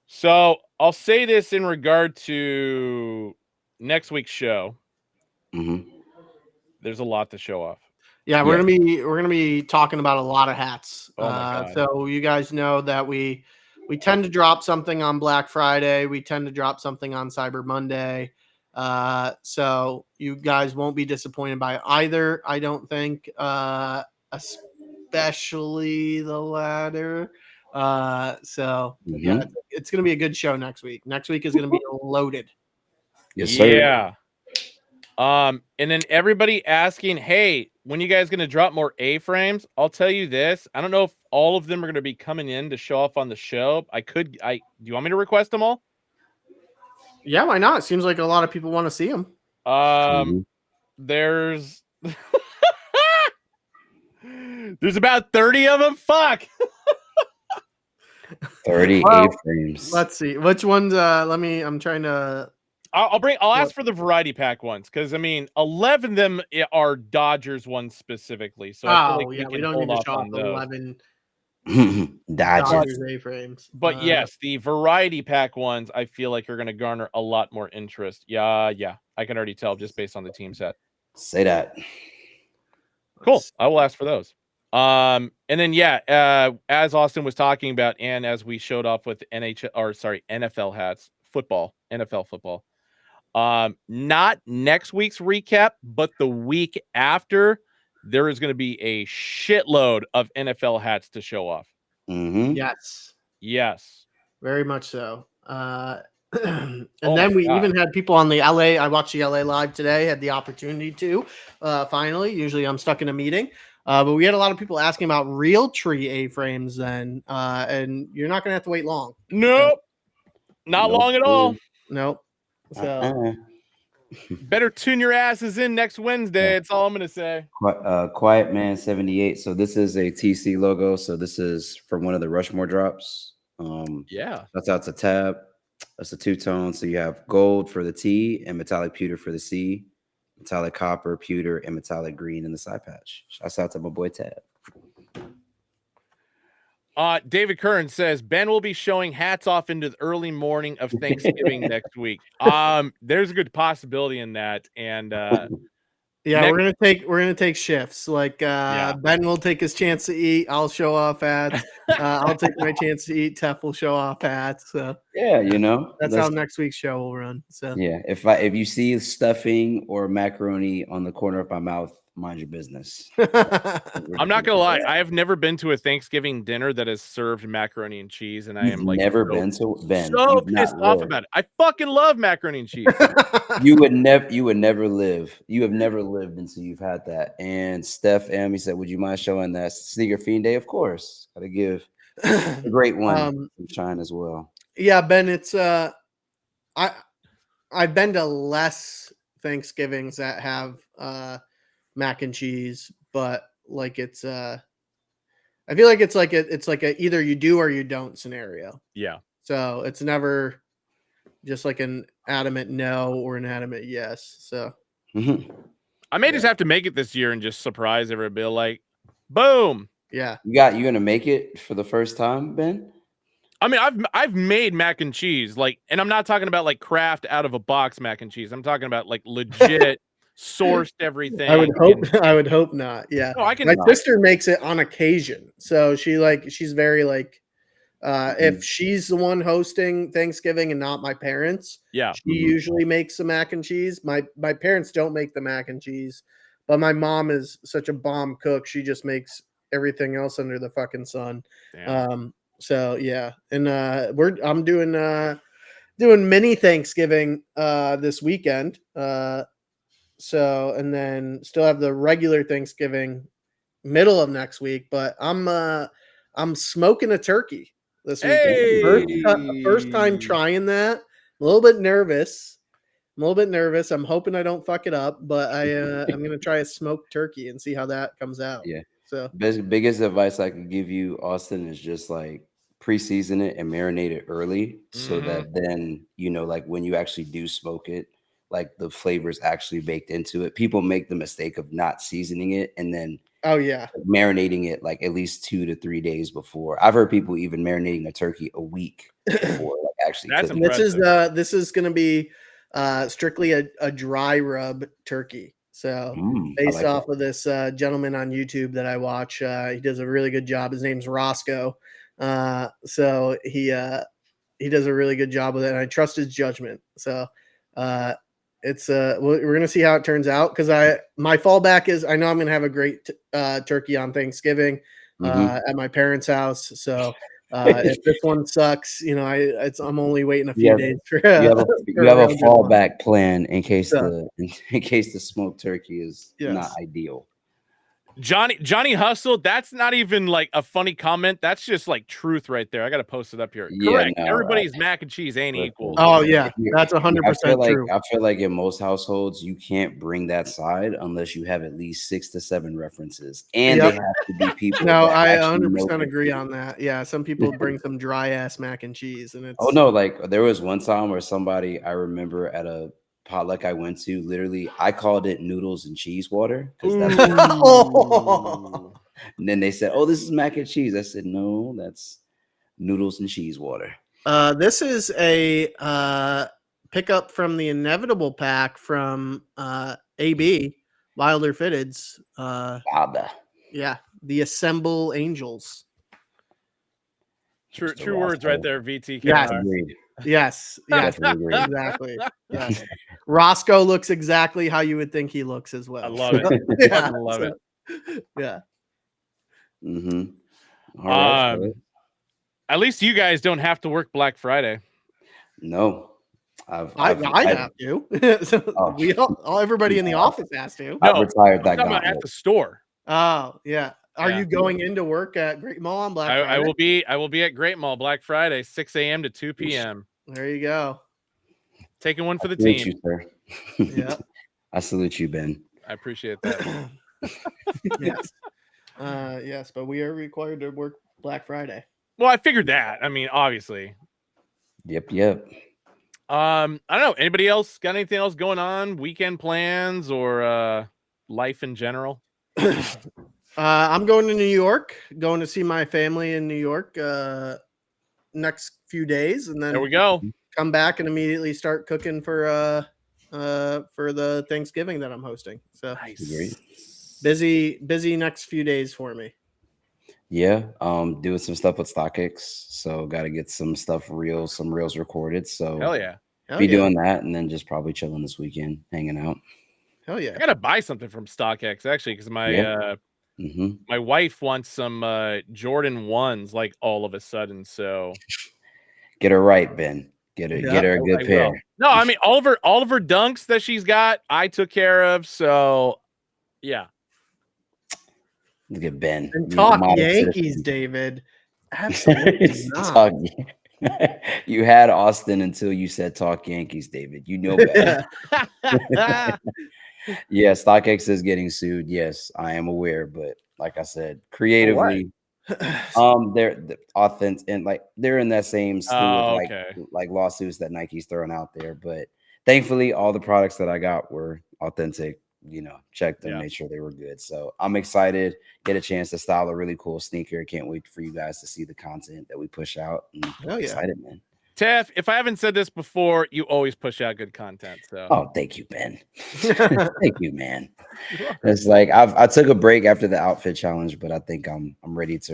So I'll say this in regard to next week's show. There's a lot to show off. Yeah, we're gonna be talking about a lot of hats. Oh my God. So you guys know that we tend to drop something on Black Friday. We tend to drop something on Cyber Monday. So you guys won't be disappointed by either, I don't think, especially the latter. So yeah, it's gonna be a good show next week. Next week is gonna be loaded. Yes, sir. Yeah. And then everybody asking, hey, when you guys gonna drop more A-frames? I'll tell you this. I don't know if all of them are gonna be coming in to show off on the show. Do you want me to request them all? Yeah, why not? It seems like a lot of people want to see them. There's there's about 30 of them. Fuck. 30 A-frames. Let's see. Which ones I'm trying to I'll ask for the variety pack ones, because I mean 11 of them are Dodgers ones specifically. So I feel like we don't need to show off 11 Dodgers A-frames. But yes, the variety pack ones I feel like are going to garner a lot more interest. Yeah, I can already tell just based on the team set. Say that. Cool. I will ask for those. And then as Austin was talking about, and as we showed off with NFL hats, NFL football. Not next week's recap, but the week after, there is going to be a shitload of NFL hats to show off. Yes, very much so. And then we even had people on the LA. I watched the LA live today, had the opportunity to finally. Usually I'm stuck in a meeting, but we had a lot of people asking about Realtree A-frames then, and you're not gonna have to wait long. Nope. Not long at all. Nope. So better tune your asses in next Wednesday. That's all I'm gonna say. Quiet Man 78. So this is a TC logo. So this is from one of the Rushmore drops. That's out to Tab. That's a two-tone. So you have gold for the T and metallic pewter for the C, metallic copper, pewter, and metallic green in the side patch. Shouts out to my boy Tab. David Kern says Ben will be showing hats off into the early morning of Thanksgiving next week. There's a good possibility in that, and we're gonna take shifts. Like Ben will take his chance to eat. I'll show off hats. I'll take my chance to eat. Tef will show off hats. So that's how next week's show will run. So if you see stuffing or macaroni on the corner of my mouth, mind your business. I'm not gonna lie, I have never been to a Thanksgiving dinner that has served macaroni and cheese, and I am like never been to Ben. So pissed off about it. I fucking love macaroni and cheese. You would never live. You have never lived until you've had that. And Steph M, he said, would you mind showing that Sneaker Fiend Day? Of course. Gotta give a great one shine as well. Yeah, Ben, it's I've been to less Thanksgivings that have mac and cheese, but like it's I feel like it's like a either you do or you don't scenario. Yeah. So it's never just like an adamant no or an adamant yes. So I may just have to make it this year and just surprise everybody, like boom. Yeah. You're gonna make it for the first time, Ben? I mean, I've made mac and cheese, like, and I'm not talking about like Kraft out of a box mac and cheese. I'm talking about like legit sourced everything. I would hope not. Yeah. No, I can. My sister makes it on occasion. So she's very like if she's the one hosting Thanksgiving and not my parents, she usually makes the mac and cheese. My parents don't make the mac and cheese, but my mom is such a bomb cook. She just makes everything else under the fucking sun. Damn. So yeah. And I'm doing mini Thanksgiving this weekend. So, and then still have the regular Thanksgiving middle of next week, but I'm smoking a turkey this weekend. First time trying that. I'm a little bit nervous. I'm hoping I don't fuck it up, but I'm going to try a smoked turkey and see how that comes out. Yeah. So biggest advice I could give you, Austin, is just like pre-season it and marinate it early so that then, like when you actually do smoke it, like the flavors actually baked into it. People make the mistake of not seasoning it and then marinating it like at least 2 to 3 days before. I've heard people even marinating a turkey a week before like actually cooking. This is going to be strictly a dry rub turkey. So based off of this gentleman on YouTube that I watch, he does a really good job. His name's Roscoe. So he does a really good job with it, and I trust his judgment. So it's we're gonna see how it turns out, because my fallback is I know I'm gonna have a great turkey on Thanksgiving at my parents' house. So if this one sucks, you know, I'm only waiting a few days for you have a fallback plan in case the smoked turkey is not ideal. Johnny Hustle, that's not even like a funny comment. That's just like truth right there. I got to post it up here. Correct. No, everybody's mac and cheese ain't equal. Oh yeah, that's 100% true. I feel like in most households you can't bring that side unless you have at least 6 to 7 references, and they have to be people. No, I 100% agree on that. Yeah, some people bring some dry ass mac and cheese, and it's like there was one time where somebody, I remember at a potluck I went to, literally I called it noodles and cheese water because that's and then they said, "Oh, this is mac and cheese." I said, "No, that's noodles and cheese water." This is a pickup from the Inevitable pack from AB Wilder Fitteds. Yeah, the Assemble Angels. True words right there, VTK. Yes, exactly. Yes. Roscoe looks exactly how you would think he looks as well. I love it. I love it. Yeah. All right, at least you guys don't have to work Black Friday. No, I have to. Everybody in the office has to. I've retired that gauntlet. At the store. Oh yeah. Are you going into work at Great Mall on Black Friday? I will be at Great Mall Black Friday, 6 a.m. to 2 p.m. There you go. Taking one for the team. You, sir. Yeah. I salute you, Ben. I appreciate that. Yes. Yes, but we are required to work Black Friday. Well, I figured that. I mean, obviously. Yep. I don't know. Anybody else got anything else going on? Weekend plans or life in general? I'm going to New York, going to see my family in New York next few days, and then there we go. Come back and immediately start cooking for the Thanksgiving that I'm hosting. So nice. Busy next few days for me. Yeah, doing some stuff with StockX, so got to get some reels recorded. So hell yeah, doing that, and then just probably chilling this weekend, hanging out. Hell yeah, I gotta buy something from StockX actually, because my my wife wants some Jordan 1s like all of a sudden. So get her right, Ben. Get her a good pair. No, I mean all of her dunks that she's got, I took care of. So yeah. Look at Ben. And talk Yankees, David. Absolutely not. You had Austin until you said talk Yankees, David. You know better. Yeah, StockX is getting sued. Yes, I am aware, but like I said, creatively, they're authentic and like they're in that same slew of like lawsuits that Nike's throwing out there. But thankfully, all the products that I got were authentic. You know, checked them, made sure they were good. So I'm excited. Get a chance to style a really cool sneaker. Can't wait for you guys to see the content that we push out. I'm excited, man. Teff, if I haven't said this before, you always push out good content. So thank you, Ben. Thank you, man. It's like I took a break after the outfit challenge, but I think I'm ready to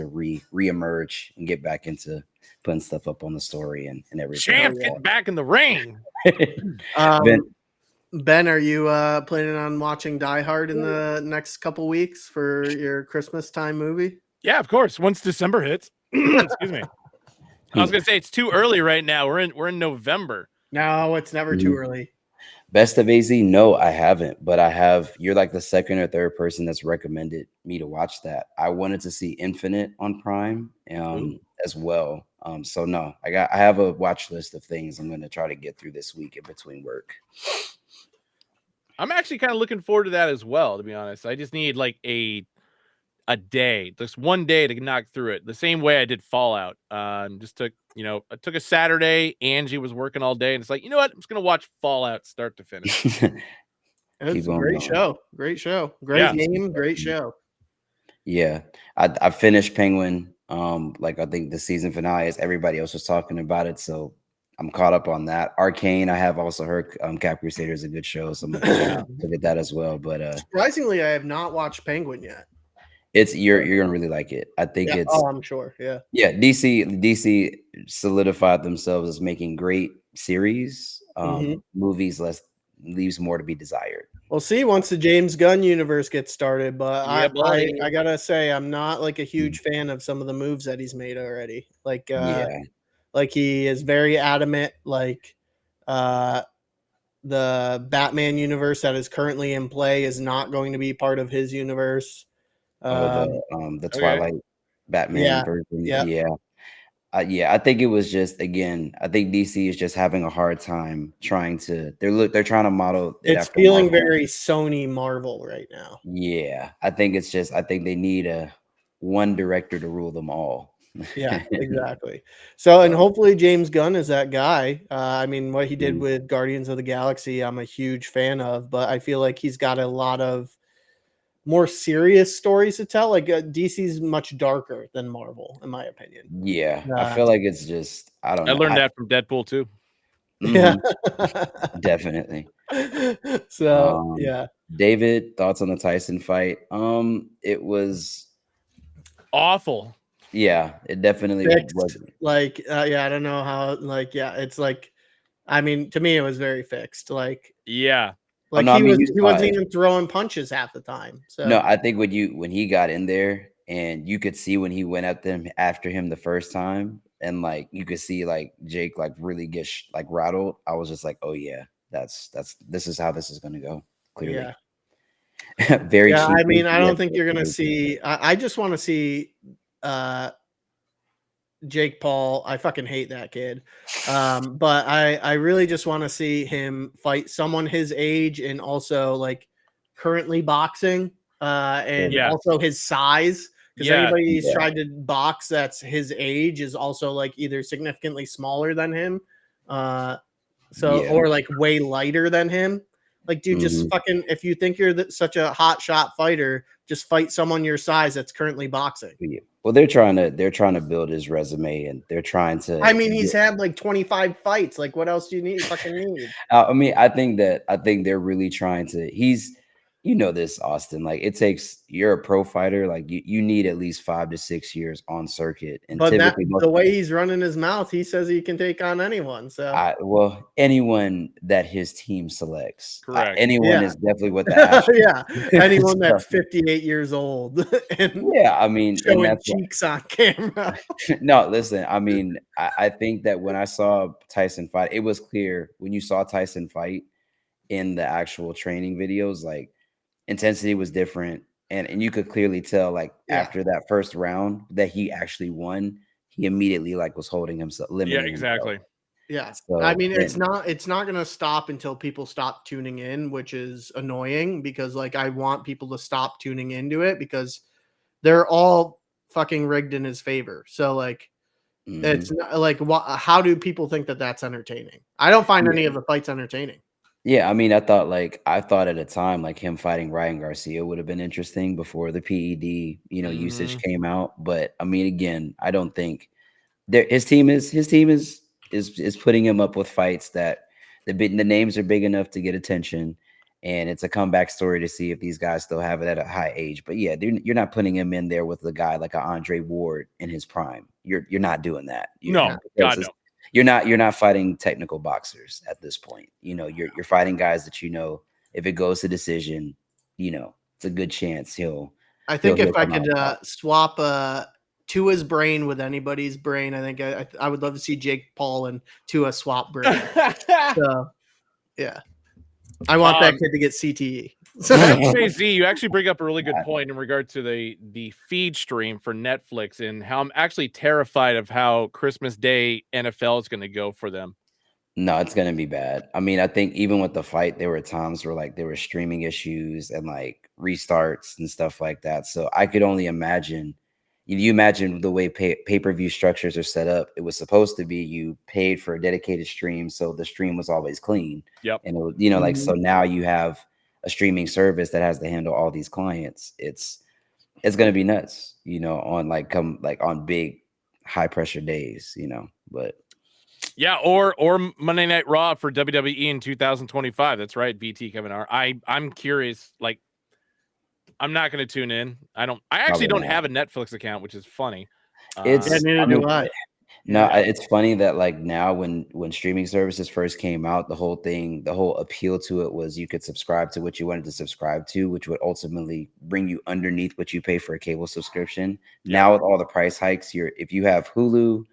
reemerge and get back into putting stuff up on the story and everything. Champ, get back in the ring. Ben, are you planning on watching Die Hard in the next couple weeks for your Christmas time movie? Yeah, of course. Once December hits. Excuse me. I was gonna say it's too early right now. We're in November. No, it's never too early. Best of AZ? No, I haven't, but I have. You're like the second or third person that's recommended me to watch that. I wanted to see Infinite on Prime as well. So no, I have a watch list of things I'm gonna try to get through this week in between work. I'm actually kind of looking forward to that as well, to be honest. I just need like a a day, just one day to knock through it. The same way I did Fallout. Just took, I took a Saturday. Angie was working all day, and it's like, you know what? I'm just gonna watch Fallout start to finish. It's a great show. Great show. Great game. Great show. Yeah, I finished Penguin. Like I think the season finale, as everybody else was talking about it, so I'm caught up on that. Arcane, I have also heard Cap Crusader is a good show, so I'm gonna look at that as well. But surprisingly, I have not watched Penguin yet. You're gonna really like it. I think it's. Oh, I'm sure. Yeah. Yeah, DC solidified themselves as making great series. Movies leaves more to be desired. We'll see once the James Gunn universe gets started, but I gotta say I'm not like a huge fan of some of the moves that he's made already. Like like he is very adamant, like the Batman universe that is currently in play is not going to be part of his universe. The Twilight Batman version. Yeah. I think it was just, again, I think DC is just having a hard time trying to. They're trying to model. It's feeling very Sony Marvel right now. Yeah, I think it's just. I think they need one director to rule them all. Yeah, exactly. So, and hopefully James Gunn is that guy. I mean, what he did with Guardians of the Galaxy, I'm a huge fan of, but I feel like he's got a lot of more serious stories to tell. Like DC's much darker than Marvel, in my opinion. Yeah, I feel like it's just, I don't know. I learned that from Deadpool too. Yeah, definitely. So yeah, David, thoughts on the Tyson fight? It was awful. Yeah, it definitely was. Like, I don't know how. Like, it's like, I mean, to me, it was very fixed. Like, like he wasn't even throwing punches half the time. So no, I think when he got in there and you could see when he went at them after him the first time, and like you could see like Jake like really get like rattled. I was just like, oh yeah, this is how this is going to go. Clearly, very. Yeah, I mean, I don't think you're going to see. I just want to see Jake Paul. I fucking hate that kid. But I really just want to see him fight someone his age and also like currently boxing and also his size. Because anybody he's tried to box that's his age is also like either significantly smaller than him. Or like way lighter than him. Like, dude, just fucking, if you think you're such a hot shot fighter, just fight someone your size that's currently boxing. Well, they're trying to build his resume, and they're trying to. I mean, he's had like 25 fights. Like, what else do you fucking need? I mean, I think they're really trying to. You know this, Austin. Like, it takes. You're a pro fighter. Like, you need at least 5 to 6 years on circuit. And but the way he's running his mouth, he says he can take on anyone. So, well, anyone that his team selects. Correct. Anyone is definitely what the anyone that's 58 years old. And I mean, showing cheeks on camera. No, listen. I mean, I think that when I saw Tyson fight, it was clear when you saw Tyson fight in the actual training videos, like. Intensity was different, and you could clearly tell, like after that first round that he actually won, he immediately like was holding himself. Yeah, exactly. Yeah, so, I mean, it's not going to stop until people stop tuning in, which is annoying because like I want people to stop tuning into it because they're all fucking rigged in his favor. So like, it's not like how do people think that that's entertaining? I don't find any of the fights entertaining. Yeah, I mean, I thought at a time like him fighting Ryan Garcia would have been interesting before the PED, usage came out. But I mean, again, I don't think his team is putting him up with fights that the names are big enough to get attention, and it's a comeback story to see if these guys still have it at a high age. But yeah, you're not putting him in there with a guy like a Andre Ward in his prime. You're not doing that. No, God no. You're not fighting technical boxers at this point. You're fighting guys that if it goes to decision, it's a good chance I think if I could swap Tua's brain with anybody's brain, I think I would love to see Jake Paul and Tua swap brain. So yeah, I want that kid to get CTE. So actually, Z, you actually bring up a really good point in regard to the feed stream for Netflix and how I'm actually terrified of how Christmas Day NFL is going to go for them. No, it's going to be bad. I mean, I think even with the fight, there were times where like there were streaming issues and like restarts and stuff like that. So I could only imagine. You imagine the way pay-per-view structures are set up. It was supposed to be you paid for a dedicated stream, so the stream was always clean. Yep. And it was, like, so now you have a streaming service that has to handle all these clients. It's gonna be nuts, on on big high pressure days, but yeah, or Monday Night Raw for WWE in 2025. That's right, VT Kevin R. I'm curious, like, I'm not going to tune in. I actually don't have a Netflix account, which is funny. Neither do I. No, it's funny that like now when streaming services first came out, the whole appeal to it was you could subscribe to what you wanted to subscribe to, which would ultimately bring you underneath what you pay for a cable subscription. Yeah. Now with all the price hikes, if you have Hulu,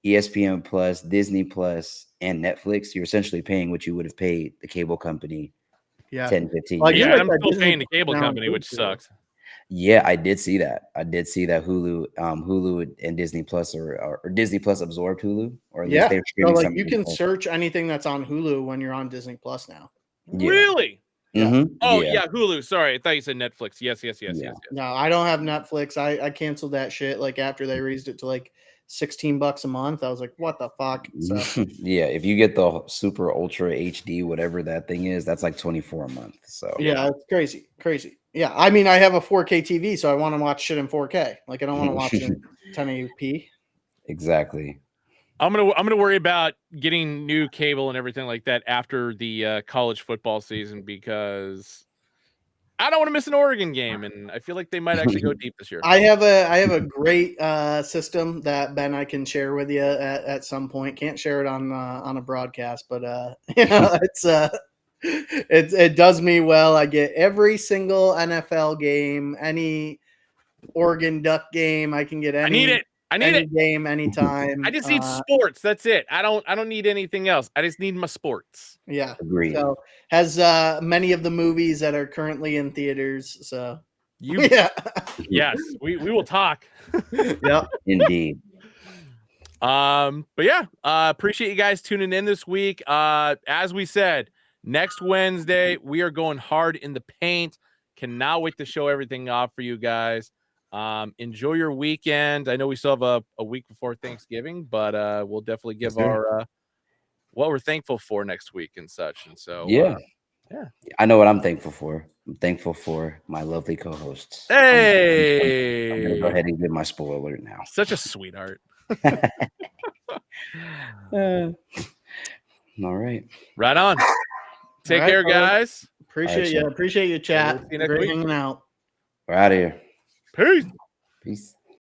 ESPN Plus, Disney Plus, and Netflix, you're essentially paying what you would have paid the cable company 10, 15 years. Yeah, I'm still paying the cable company, which sucks. Yeah, I did see that. Hulu and Disney Plus or Disney Plus absorbed Hulu, or at least they're streaming. So you can search anything that's on Hulu when you're on Disney Plus now. Yeah. Really? Mm-hmm. Oh yeah, Hulu. Sorry, I thought you said Netflix. Yes. No, I don't have Netflix. I canceled that shit like after they raised it to like $16 a month. I was like, what the fuck? So yeah, if you get the super ultra HD, whatever that thing is, that's like $24 a month. So yeah, it's crazy. Yeah, I mean, I have a 4K TV, so I want to watch shit in 4K. Like, I don't want to watch it in 1080p. Exactly. I'm gonna worry about getting new cable and everything like that after the college football season, because I don't want to miss an Oregon game, and I feel like they might actually go deep this year. I have a great system that Ben I can share with you at some point. Can't share it on a broadcast, but it does me well. I get every single NFL game, any Oregon Duck game. I can get any. I need it. Game anytime. I just need sports. That's it. I don't need anything else. I just need my sports. Yeah. Agreed. So has many of the movies that are currently in theaters. So yes, we will talk. Yep. Indeed. But yeah, appreciate you guys tuning in this week. As we said, next Wednesday we are going hard in the paint. Cannot wait to show everything off for you guys. Enjoy your weekend. I know we still have a week before Thanksgiving, but we'll definitely give our what we're thankful for next week and such. And so yeah, I know what I'm thankful for. I'm thankful for my lovely co-hosts. Hey, I'm gonna go ahead and give my spoiler now. Such a sweetheart. All right. Right on. Take care, guys. Appreciate you. Appreciate you, chat. See you next week. Hanging out. We're out of here. Peace. Peace.